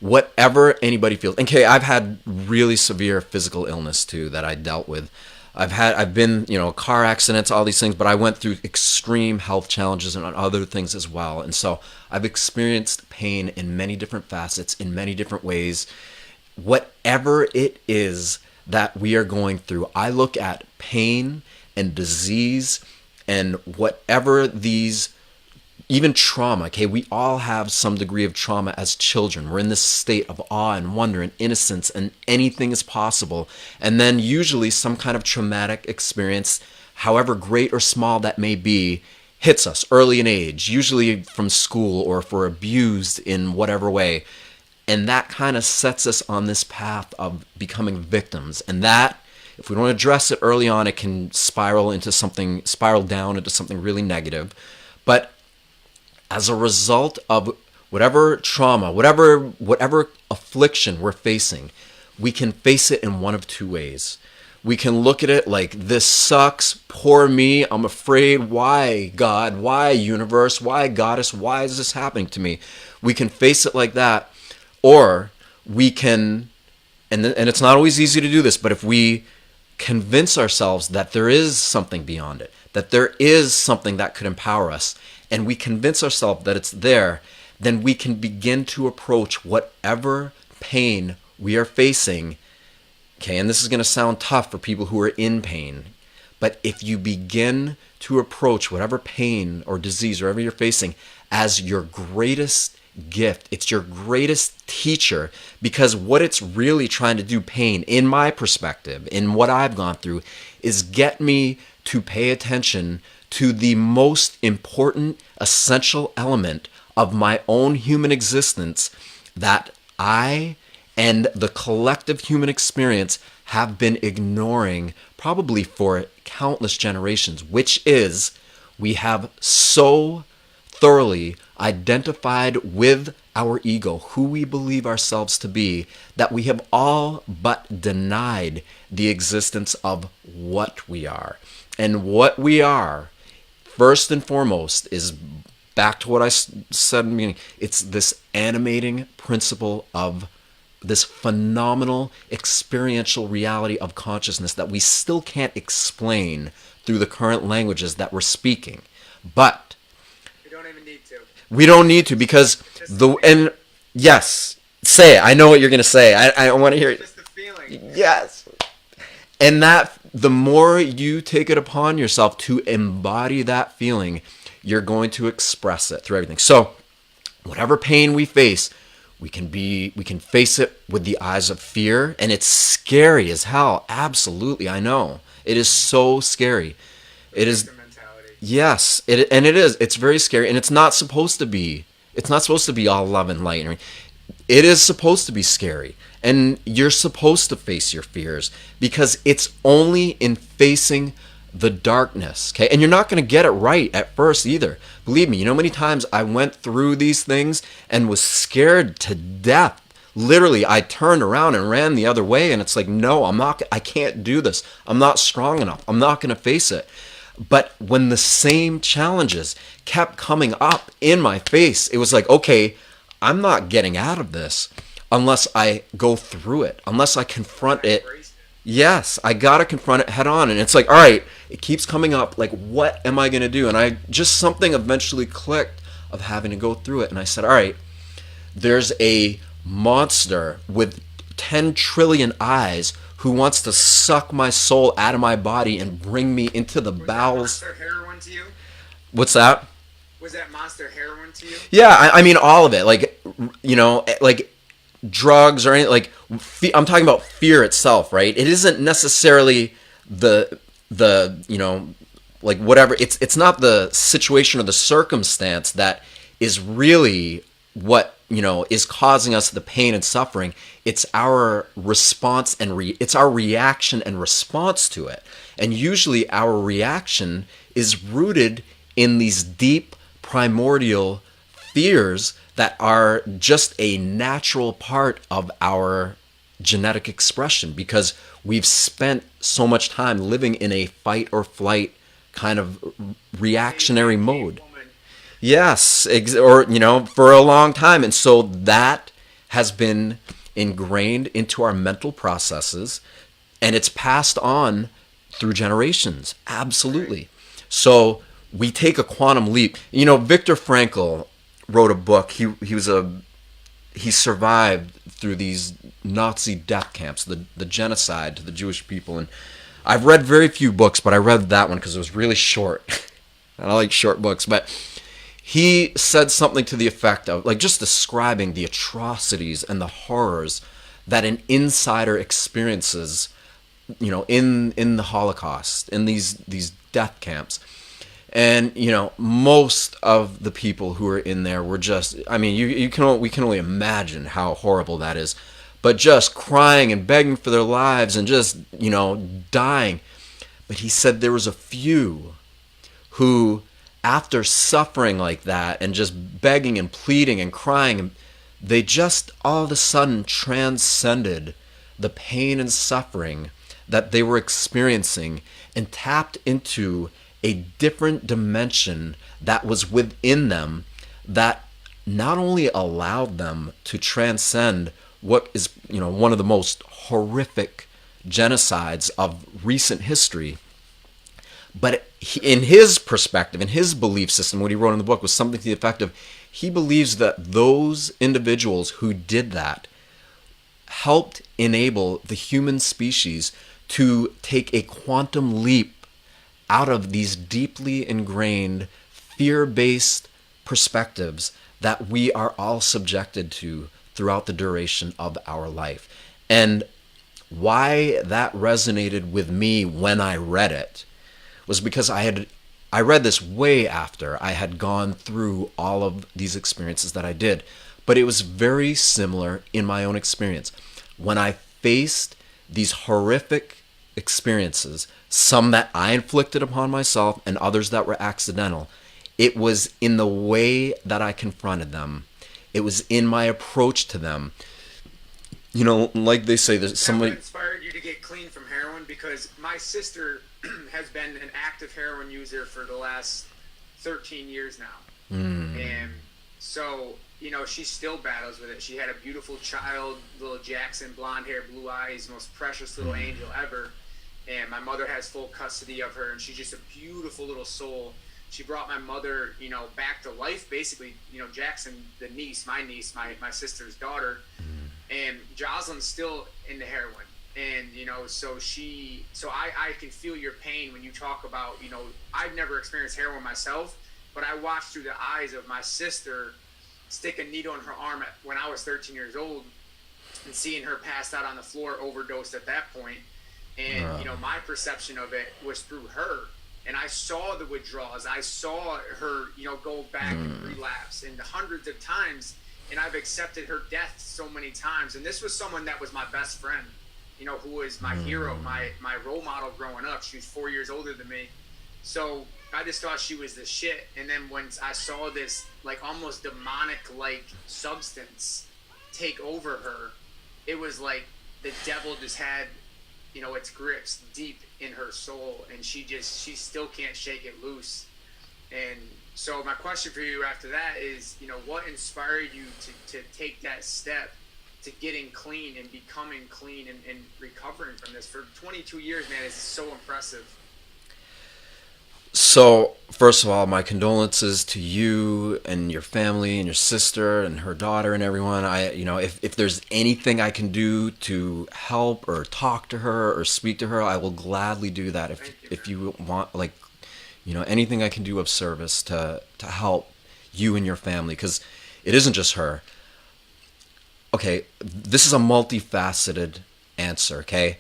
Whatever anybody feels. Okay, I've had really severe physical illness too that I dealt with. I've been, car accidents, all these things, but I went through extreme health challenges and other things as well. And so I've experienced pain in many different facets, in many different ways. Whatever it is that we are going through, I look at pain and disease and whatever these, even trauma. Okay, we all have some degree of trauma as children. We're in this state of awe and wonder and innocence, and anything is possible. And then usually some kind of traumatic experience, however great or small that may be, hits us early in age, usually from school or if we're abused in whatever way. And that kind of sets us on this path of becoming victims. And that, if we don't address it early on, it can spiral down into something really negative. But as a result of whatever trauma, whatever affliction we're facing, we can face it in one of two ways. We can look at it like, this sucks, poor me, I'm afraid, why God, why universe, why goddess, why is this happening to me? We can face it like that, or we can, and it's not always easy to do this, but if we convince ourselves that there is something beyond it, that there is something that could empower us, and we convince ourselves that it's there, then we can begin to approach whatever pain we are facing. Okay, and this is going to sound tough for people who are in pain, but if you begin to approach whatever pain or disease or whatever you're facing as your greatest gift, it's your greatest teacher, because what it's really trying to do, pain, in my perspective, in what I've gone through, is get me to pay attention to the most important, essential element of my own human existence that I and the collective human experience have been ignoring probably for countless generations, which is we have so thoroughly identified with our ego, who we believe ourselves to be, that we have all but denied the existence of what we are. And what we are, first and foremost, is back to what I said in the beginning. It's this animating principle of this phenomenal experiential reality of consciousness that we still can't explain through the current languages that we're speaking. But We don't even need to. we don't need to, because and yes, say it. I know what you're going to say. I want to hear it. Just the feeling. Yes. And that the more you take it upon yourself to embody that feeling, you're going to express it through everything. So whatever pain we face, we can face it with the eyes of fear, and it's scary as hell. Absolutely, I know. It is so scary. It is. Mentality. Yes, it is. It's very scary, and it's not supposed to be. It's not supposed to be all love and light. It is supposed to be scary, and you're supposed to face your fears, because it's only in facing the darkness, okay? And you're not going to get it right at first either. Believe me, you know how many times I went through these things and was scared to death. Literally, I turned around and ran the other way, and it's like, no, I can't do this. I'm not strong enough. I'm not going to face it. But when the same challenges kept coming up in my face, it was like, okay, I'm not getting out of this unless I go through it, unless I confront it. Yes, I gotta confront it head on. And it's like, all right, it keeps coming up. Like, what am I gonna do? And something eventually clicked of having to go through it. And I said, all right, there's a monster with 10 trillion eyes who wants to suck my soul out of my body and bring me into the bowels. Was that monster heroin to you? What's that? Was that monster heroin to you? Yeah, I mean all of it. Like, like drugs or anything. Like, I'm talking about fear itself, right? It isn't necessarily the like whatever. It's not the situation or the circumstance that is really what is causing us the pain and suffering. It's our response and it's our reaction and response to it. And usually our reaction is rooted in these deep primordial fears that are just a natural part of our genetic expression, because we've spent so much time living in a fight or flight kind of reactionary mode. Yes, or for a long time. And so that has been ingrained into our mental processes, and it's passed on through generations. Absolutely. So we take a quantum leap. Viktor Frankl wrote a book. He survived through these Nazi death camps, the genocide to the Jewish people. And I've read very few books, but I read that one because it was really short. And I like short books. But he said something to the effect of, like, just describing the atrocities and the horrors that an insider experiences, in the Holocaust, in these death camps. And most of the people who were in there were just, we can only imagine how horrible that is, but just crying and begging for their lives and just dying. But he said there was a few who, after suffering like that and just begging and pleading and crying, they just all of a sudden transcended the pain and suffering that they were experiencing and tapped into a different dimension that was within them, that not only allowed them to transcend what is one of the most horrific genocides of recent history, but in his perspective, in his belief system, what he wrote in the book was something to the effect of, he believes that those individuals who did that helped enable the human species to take a quantum leap out of these deeply ingrained, fear-based perspectives that we are all subjected to throughout the duration of our life. And why that resonated with me when I read it was because I read this way after I had gone through all of these experiences that I did. But it was very similar in my own experience. When I faced these horrific experiences, some that I inflicted upon myself and others that were accidental, it was in the way that I confronted them. It was in my approach to them. Like they say, there's somebody... What inspired you to get clean from heroin? Because my sister has been an active heroin user for the last 13 years now. And so, she still battles with it. She had a beautiful child, little Jackson, blonde hair, blue eyes, most precious little angel ever. And my mother has full custody of her, and she's just a beautiful little soul. She brought my mother, back to life, basically. Jackson, the niece, my sister's daughter, and Jocelyn's still into heroin. And, so I can feel your pain when you talk about, I've never experienced heroin myself, but I watched through the eyes of my sister stick a needle in her arm when I was 13 years old, and seeing her passed out on the floor, overdosed at that point. And, my perception of it was through her. And I saw the withdrawals. I saw her, go back and relapse, and hundreds of times. And I've accepted her death so many times. And this was someone that was my best friend, who was my hero, my role model growing up. She was 4 years older than me. So I just thought she was the shit. And then when I saw this, like, almost demonic-like substance take over her, it was like the devil just had, its grips deep in her soul, and she still can't shake it loose. And so my question for you after that is, what inspired you to take that step to getting clean and becoming clean and recovering from this for 22 years, man? It's so impressive. So, first of all, my condolences to you and your family and your sister and her daughter and everyone. If there's anything I can do to help or talk to her or speak to her, I will gladly do that. If you want, anything I can do of service to help you and your family, because it isn't just her. Okay, this is a multifaceted answer, okay?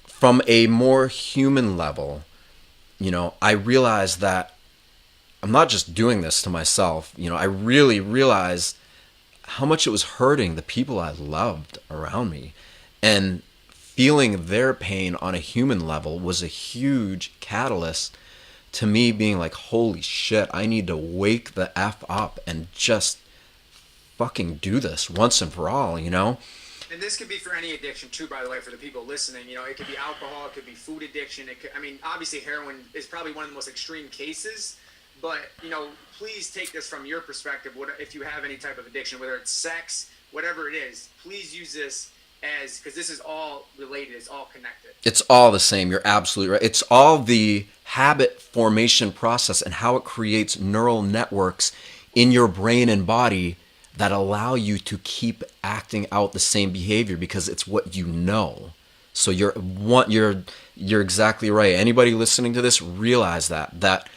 From a more human level, I realized that I'm not just doing this to myself. I really realized how much it was hurting the people I loved around me. And feeling their pain on a human level was a huge catalyst to me being like, holy shit, I need to wake the F up and just fucking do this once and for all, you know? And this could be for any addiction too, by the way, for the people listening. You know, it could be alcohol, it could be food addiction. I mean, obviously, heroin is probably one of the most extreme cases. But you know, please take this from your perspective. What if you have any type of addiction, whether it's sex, whatever it is? Please use this as, because this is all related. It's all connected. It's all the same. You're absolutely right. It's all the habit formation process and how it creates neural networks in your brain and body that allow you to keep acting out the same behavior because it's what you know. So you're exactly right. Anybody listening to this, realize that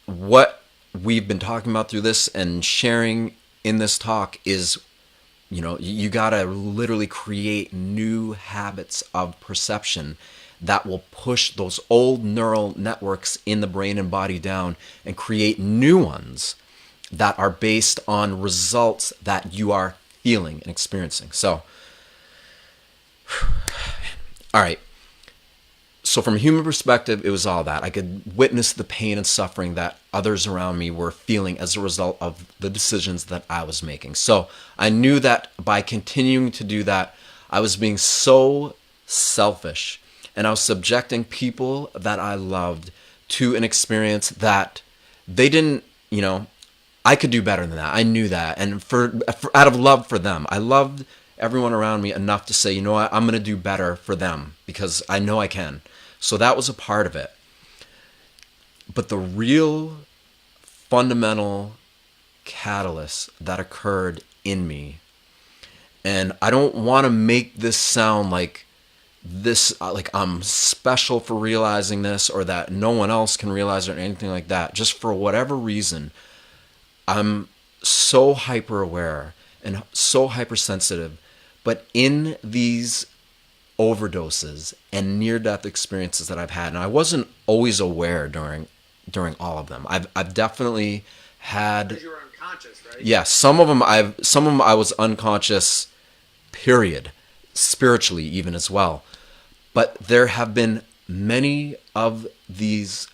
what we've been talking about through this and sharing in this talk is, you know, you gotta literally create new habits of perception that will push those old neural networks in the brain and body down and create new ones that are based on results that you are feeling and experiencing. So, all right. So from a human perspective, it was all that. I could witness the pain and suffering that others around me were feeling as a result of the decisions that I was making. So I knew that by continuing to do that, I was being so selfish, and I was subjecting people that I loved to an experience that they didn't, you know, I could do better than that. I knew that. And for out of love for them, I loved everyone around me enough to say, you know what, I'm going to do better for them because I know I can. So that was a part of it. But the real fundamental catalyst that occurred in me, and I don't want to make this sound like this, like I'm special for realizing this or that no one else can realize it or anything like that. Just for whatever reason, I'm so hyper aware and so hypersensitive, but in these overdoses and near-death experiences that I've had, and I wasn't always aware during all of them. I've definitely had. Because you were unconscious, right? Yeah, some of them I was unconscious, period, spiritually even as well. But there have been many of these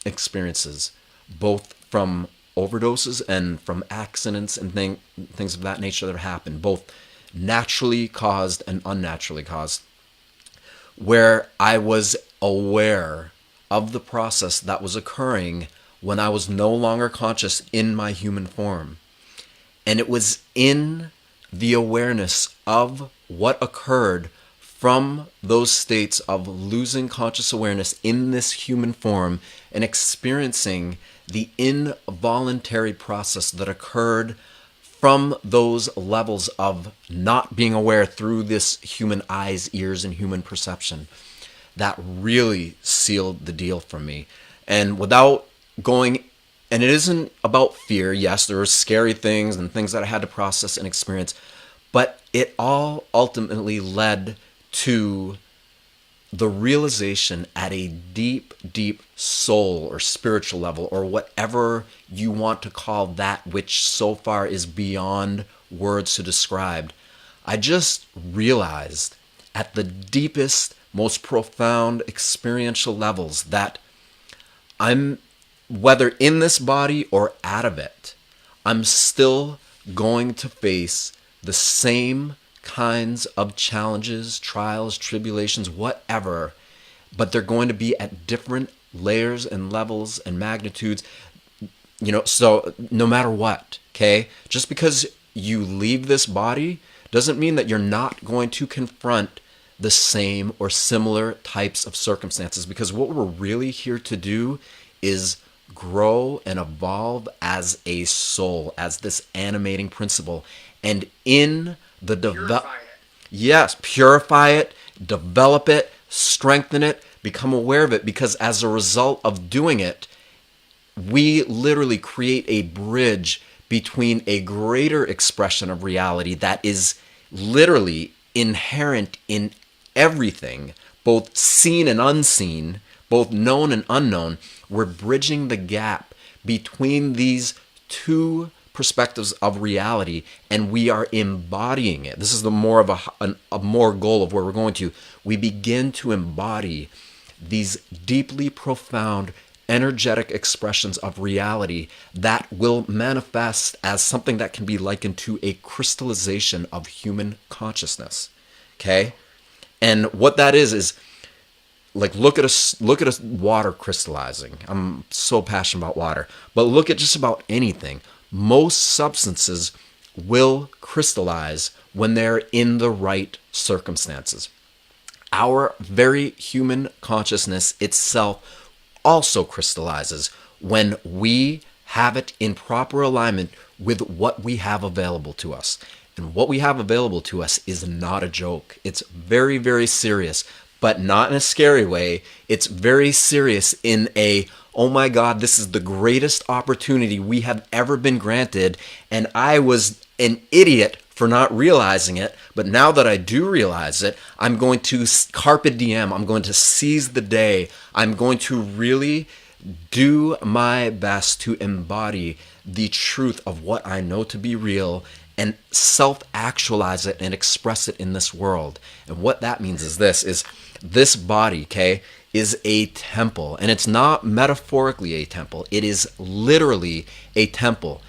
experiences, both from overdoses and from accidents and things of that nature that have happened, both naturally caused and unnaturally caused, where I was aware of the process that was occurring when I was no longer conscious in my human form. And it was in the awareness of what occurred from those states of losing conscious awareness in this human form and experiencing the involuntary process that occurred from those levels of not being aware through this human eyes, ears, and human perception, that really sealed the deal for me. And without going, and it isn't about fear. Yes, there were scary things and things that I had to process and experience, but it all ultimately led to the realization at a deep, deep soul or spiritual level, or whatever you want to call that which so far is beyond words to describe. I just realized at the deepest, most profound experiential levels that I'm, whether in this body or out of it, I'm still going to face the same kinds of challenges, trials, tribulations, whatever, but they're going to be at different layers and levels and magnitudes, you know, so no matter what, okay? Just because you leave this body doesn't mean that you're not going to confront the same or similar types of circumstances, because what we're really here to do is grow and evolve as a soul, as this animating principle, and in the purify it, develop it, strengthen it, become aware of it, because as a result of doing it, we literally create a bridge between a greater expression of reality that is literally inherent in everything, both seen and unseen, both known and unknown. We're bridging the gap between these two perspectives of reality, and we are embodying it. This is the more of a more goal of where we're going to. We begin to embody these deeply profound energetic expressions of reality that will manifest as something that can be likened to a crystallization of human consciousness. Okay? And what that is like, look at a water crystallizing. I'm so passionate about water, but look at just about anything. Most substances will crystallize when they're in the right circumstances. Our very human consciousness itself also crystallizes when we have it in proper alignment with what we have available to us. And what we have available to us is not a joke. It's very, very serious, but not in a scary way. It's very serious in a, oh my God, this is the greatest opportunity we have ever been granted. And I was an idiot for not realizing it. But now that I do realize it, I'm going to carpe diem. I'm going to seize the day. I'm going to really do my best to embody the truth of what I know to be real and self-actualize it and express it in this world. And what that means is this body, okay, is a temple. And it's not metaphorically a temple. It is literally a temple.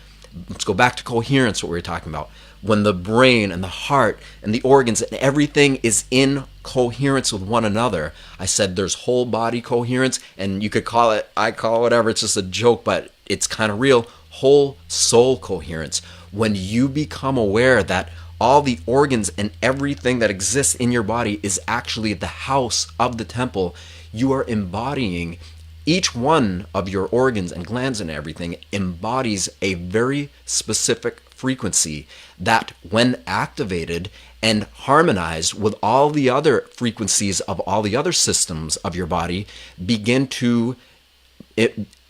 Let's go back to coherence, what we were talking about. When the brain and the heart and the organs and everything is in coherence with one another. I said there's whole body coherence, and you could call it, I call it whatever, it's just a joke, but it's kind of real, whole soul coherence. When you become aware that all the organs and everything that exists in your body is actually the house of the temple, you are embodying each one of your organs and glands and everything embodies a very specific frequency that, when activated and harmonized with all the other frequencies of all the other systems of your body, begin to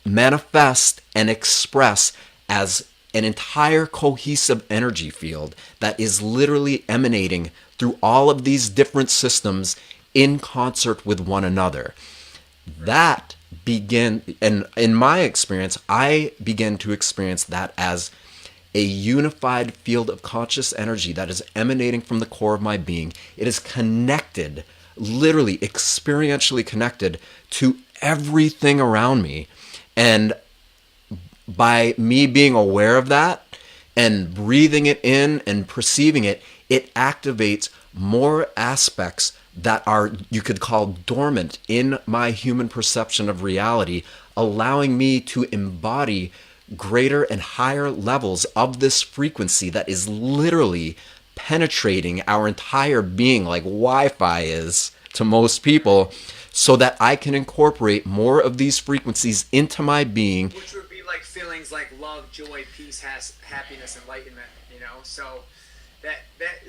manifest and express as an entire cohesive energy field that is literally emanating through all of these different systems in concert with one another. That begin, and in my experience, I began to experience that as a unified field of conscious energy that is emanating from the core of my being. It is connected, literally experientially connected to everything around me. And by me being aware of that and breathing it in and perceiving it, it activates more aspects that are, you could call, dormant in my human perception of reality, allowing me to embody greater and higher levels of this frequency that is literally penetrating our entire being like Wi-Fi is to most people, so that I can incorporate more of these frequencies into my being. Which would be like feelings like love, joy, peace, happiness, enlightenment, you know? So that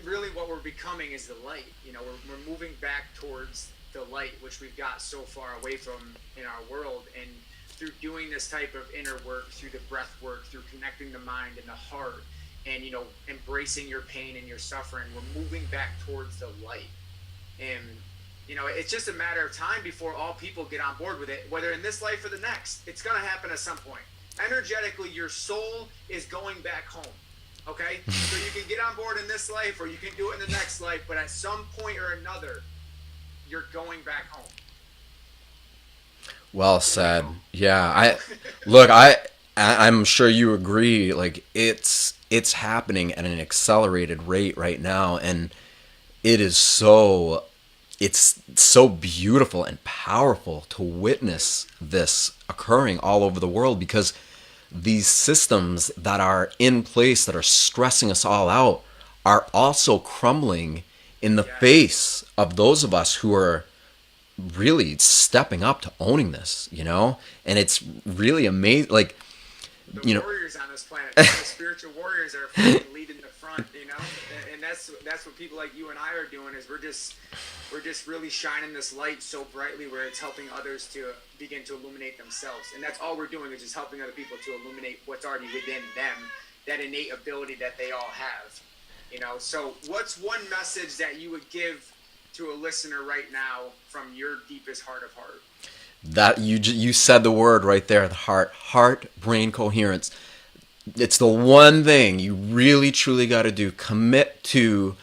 really what we're becoming is the light. You know, we're moving back towards the light, which we've got so far away from in our world. And through doing this type of inner work, through the breath work, through connecting the mind and the heart, and, you know, embracing your pain and your suffering, we're moving back towards the light. And, you know, it's just a matter of time before all people get on board with it, whether in this life or the next. It's going to happen at some point. Energetically, your soul is going back home. Okay? So you can get on board in this life, or you can do it in the next life, but at some point or another, you're going back home. Well said. Yeah, I'm sure you agree. Like, it's happening at an accelerated rate right now, and it's so beautiful and powerful to witness this occurring all over the world, because these systems that are in place that are stressing us all out are also crumbling in the face of those of us who are really stepping up to owning this, you know? And it's really amazing. Like, the warriors on this planet, the spiritual warriors are fucking leading the front, you know? And that's what people like you and I are doing, is we're just really shining this light so brightly where it's helping others to begin to illuminate themselves. And that's all we're doing, is just helping other people to illuminate what's already within them, that innate ability that they all have. You know, so what's one message that you would give to a listener right now from your deepest heart of heart? That you said the word right there, the heart brain coherence. It's the one thing you really truly got to do. Commit to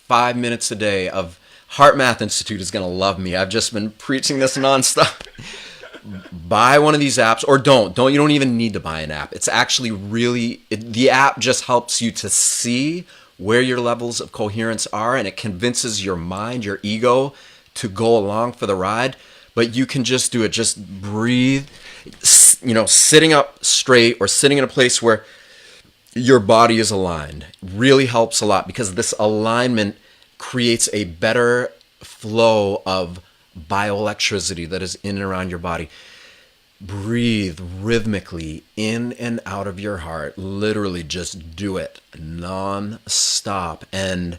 5 minutes a day of Heart Math Institute is going to love me. I've just been preaching this nonstop. buy one of these apps, or don't. You don't even need to buy an app. It's actually the app just helps you to see where your levels of coherence are, and it convinces your mind, your ego, to go along for the ride. But you can just do it. Just breathe, sitting up straight or sitting in a place where your body is aligned really helps a lot, because this alignment creates a better flow of bioelectricity that is in and around your body. Breathe rhythmically in and out of your heart. Literally just do it non-stop. And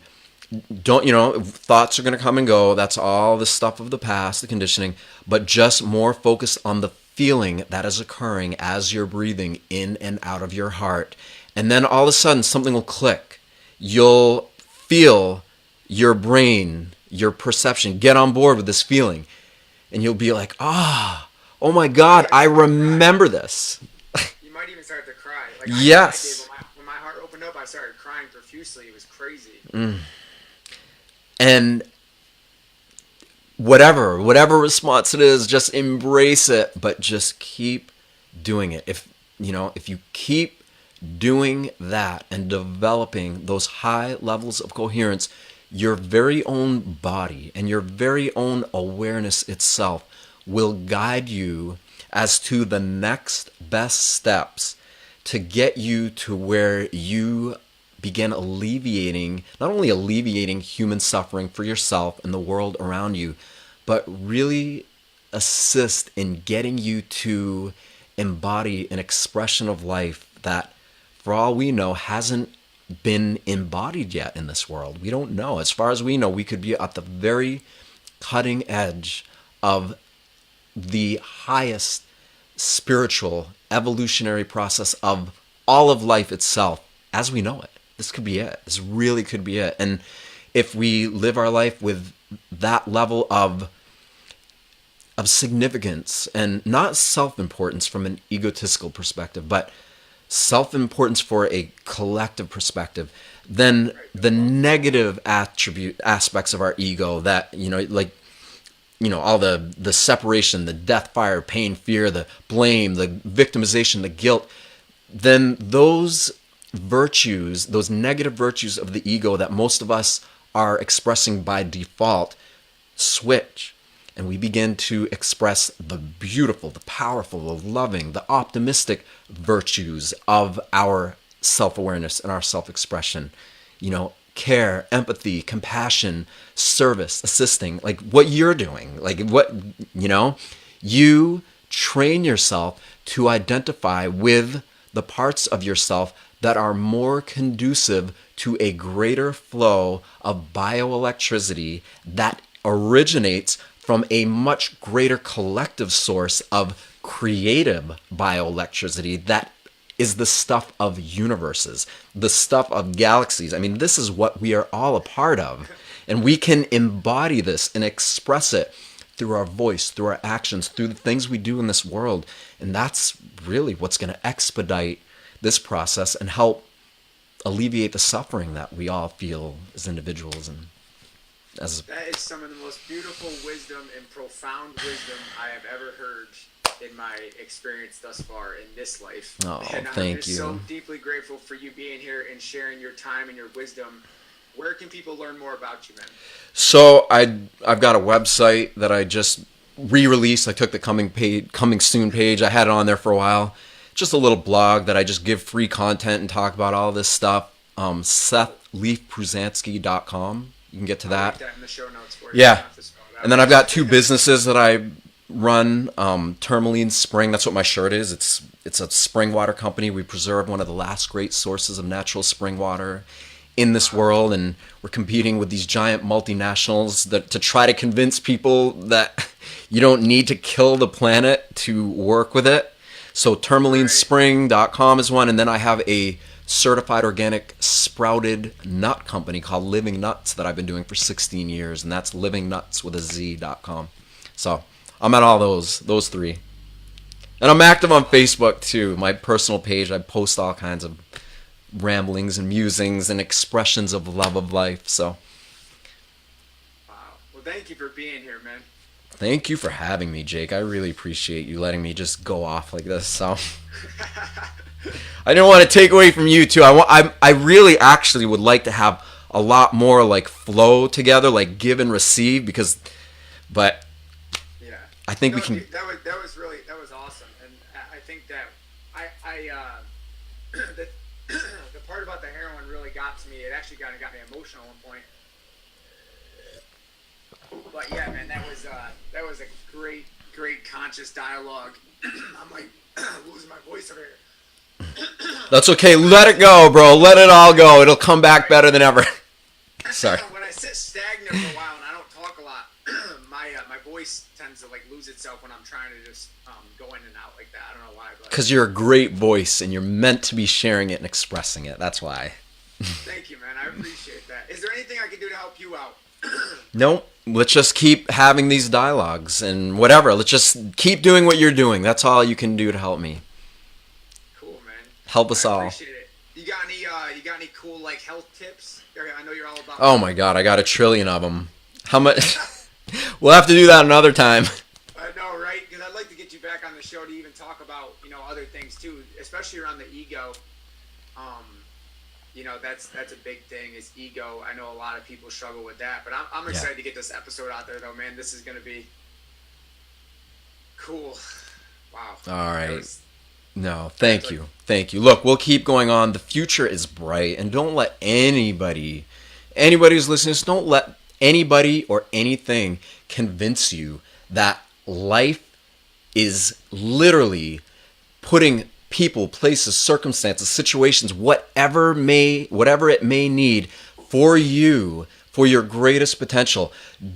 thoughts are going to come and go. That's all the stuff of the past, the conditioning, but just more focused on the feeling that is occurring as you're breathing in and out of your heart. And then all of a sudden something will click. You'll feel your brain, your perception get on board with this feeling. And you'll be like, oh my God, I remember this. You might even start to cry. Yes. When my heart opened up, I started crying profusely. It was crazy. And whatever response it is, just embrace it, but just keep doing it. If you keep doing that and developing those high levels of coherence, your very own body and your very own awareness itself will guide you as to the next best steps to get you to where you begin not only alleviating human suffering for yourself and the world around you, but really assist in getting you to embody an expression of life that, for all we know, hasn't been embodied yet in this world. We don't know. As far as we know, we could be at the very cutting edge of the highest spiritual evolutionary process of all of life itself as we know it. This could be it. This really could be it. And if we live our life with that level of significance, and not self-importance from an egotistical perspective, but self-importance for a collective perspective, then the negative aspects of our ego that, all the separation, the death, fire, pain, fear, the blame, the victimization, the guilt, then those virtues, those negative virtues of the ego that most of us are expressing by default, switch. And we begin to express the beautiful, the powerful, the loving, the optimistic virtues of our self-awareness and our self-expression. Care, empathy, compassion, service, assisting, like what you're doing. You train yourself to identify with the parts of yourself that are more conducive to a greater flow of bioelectricity that originates from a much greater collective source of creative bioelectricity that is the stuff of universes, the stuff of galaxies. I mean, this is what we are all a part of. And we can embody this and express it through our voice, through our actions, through the things we do in this world. And that's really what's going to expedite this process and help alleviate the suffering that we all feel as individuals. And that is some of the most beautiful wisdom and profound wisdom I have ever heard in my experience thus far in this life. Oh, and thank I'm just you. so deeply grateful for you being here and sharing your time and your wisdom. Where can people learn more about you, man? So I've got a website that I just re-released. I took the coming soon page. I had it on there for a while. Just a little blog that I just give free content and talk about all this stuff. SethLeafPruzanski.com. You can get to that. I'll link that in the show notes for you. Yeah. And then I've got two businesses that I run. Tourmaline Spring. That's what my shirt is. It's a spring water company. We preserve one of the last great sources of natural spring water in this world, and we're competing with these giant multinationals to try to convince people that you don't need to kill the planet to work with it. So tourmalinespring.com is one, and then I have a certified organic sprouted nut company called Living Nuts that I've been doing for 16 years, and that's livingnuts.com. So I'm at all those three. And I'm active on Facebook too, my personal page. I post all kinds of ramblings and musings and expressions of love of life. So wow. Well, thank you for being here, man. Thank you for having me, Jake. I really appreciate you letting me just go off like this. So I didn't want to take away from you too. I really actually would like to have a lot more like flow together, like give and receive, because, but Yeah. I think No, we can. that was awesome, and I think that the the part about the heroin really got to me. It actually kind of got me emotional at one point. But yeah, man, that was a great conscious dialogue. I'm like losing my voice over here. That's okay. Let it go, bro. Let it all go. It'll come back better than ever. Sorry. When I sit stagnant for a while and I don't talk a lot, my voice tends to like lose itself when I'm trying to just go in and out like that. I don't know why, but Because you're a great voice and you're meant to be sharing it and expressing it. That's why. thank you, man. I appreciate that. Is there anything I can do to help you out? Nope. Let's just keep having these dialogues and whatever. Let's just keep doing what you're doing. That's all you can do to help me. Cool, man. Help us I all. appreciate it. You got any cool like health tips? I know you're all about. Oh my God, I got 1 trillion of them. How much? We'll have to do that another time. I know, right? Because I'd like to get you back on the show to even talk about other things too, especially around the ego. That's a big thing is ego. I know a lot of people struggle with that, but I'm excited to get this episode out there though, man. This is gonna be cool. Wow. All right. No, thank you. Thank you. Look, we'll keep going on. The future is bright, and don't let anybody who's listening, just don't let anybody or anything convince you that life is literally putting people, places, circumstances, situations, whatever it may need for you, for your greatest potential.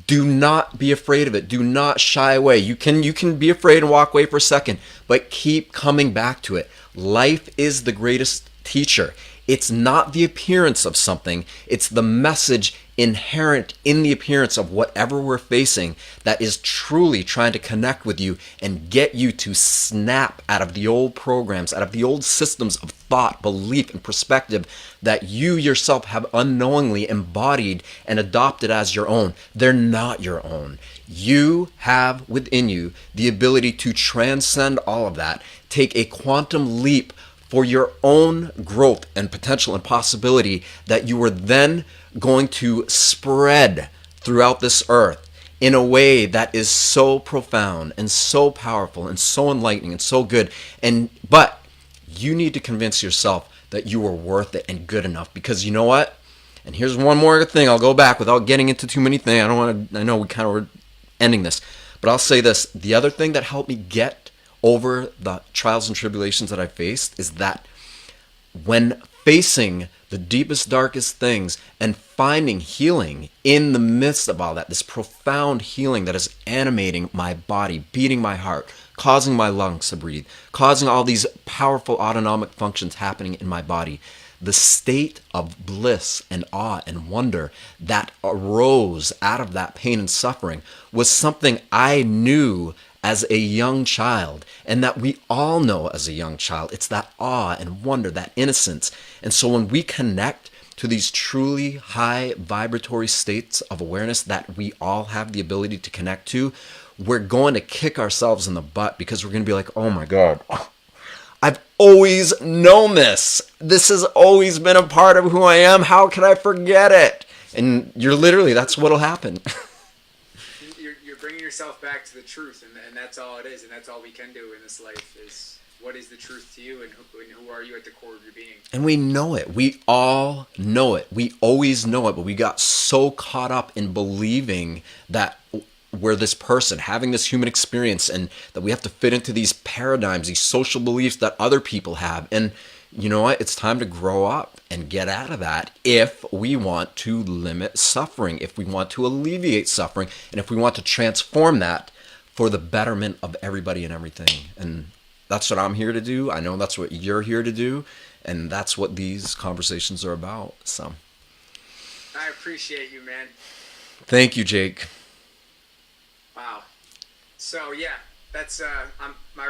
Do not be afraid of it. Do not shy away. You can be afraid and walk away for a second, but keep coming back to it. Life is the greatest teacher. It's not the appearance of something, it's the message inherent in the appearance of whatever we're facing that is truly trying to connect with you and get you to snap out of the old programs, out of the old systems of thought, belief, and perspective that you yourself have unknowingly embodied and adopted as your own. They're not your own. You have within you the ability to transcend all of that, take a quantum leap for your own growth and potential and possibility that you are then going to spread throughout this earth in a way that is so profound and so powerful and so enlightening and so good. But you need to convince yourself that you are worth it and good enough, because you know what? And here's one more thing. I'll go back without getting into too many things. I know we kind of were ending this, but I'll say this. The other thing that helped me get over the trials and tribulations that I faced is that when facing the deepest, darkest things and finding healing in the midst of all that, this profound healing that is animating my body, beating my heart, causing my lungs to breathe, causing all these powerful autonomic functions happening in my body, the state of bliss and awe and wonder that arose out of that pain and suffering was something I knew as a young child, and that we all know as a young child. It's that awe and wonder, that innocence. And so when we connect to these truly high vibratory states of awareness that we all have the ability to connect to, we're going to kick ourselves in the butt, because we're going to be like, oh my God, I've always known this. This has always been a part of who I am. How can I forget it? And that's what'll happen. You're bringing yourself back to the truth, and that's all it is, and that's all we can do in this life is what is the truth to you, and who are you at the core of your being. And we know it. We all know it. We always know it, but we got so caught up in believing that we're this person, having this human experience, and that we have to fit into these paradigms, these social beliefs that other people have. And you know what? It's time to grow up and get out of that if we want to limit suffering, if we want to alleviate suffering, and if we want to transform that for the betterment of everybody and everything. And that's what I'm here to do. I know that's what you're here to do, and that's what these conversations are about. So I appreciate you, man. Thank you, Jake. Wow. So yeah, that's my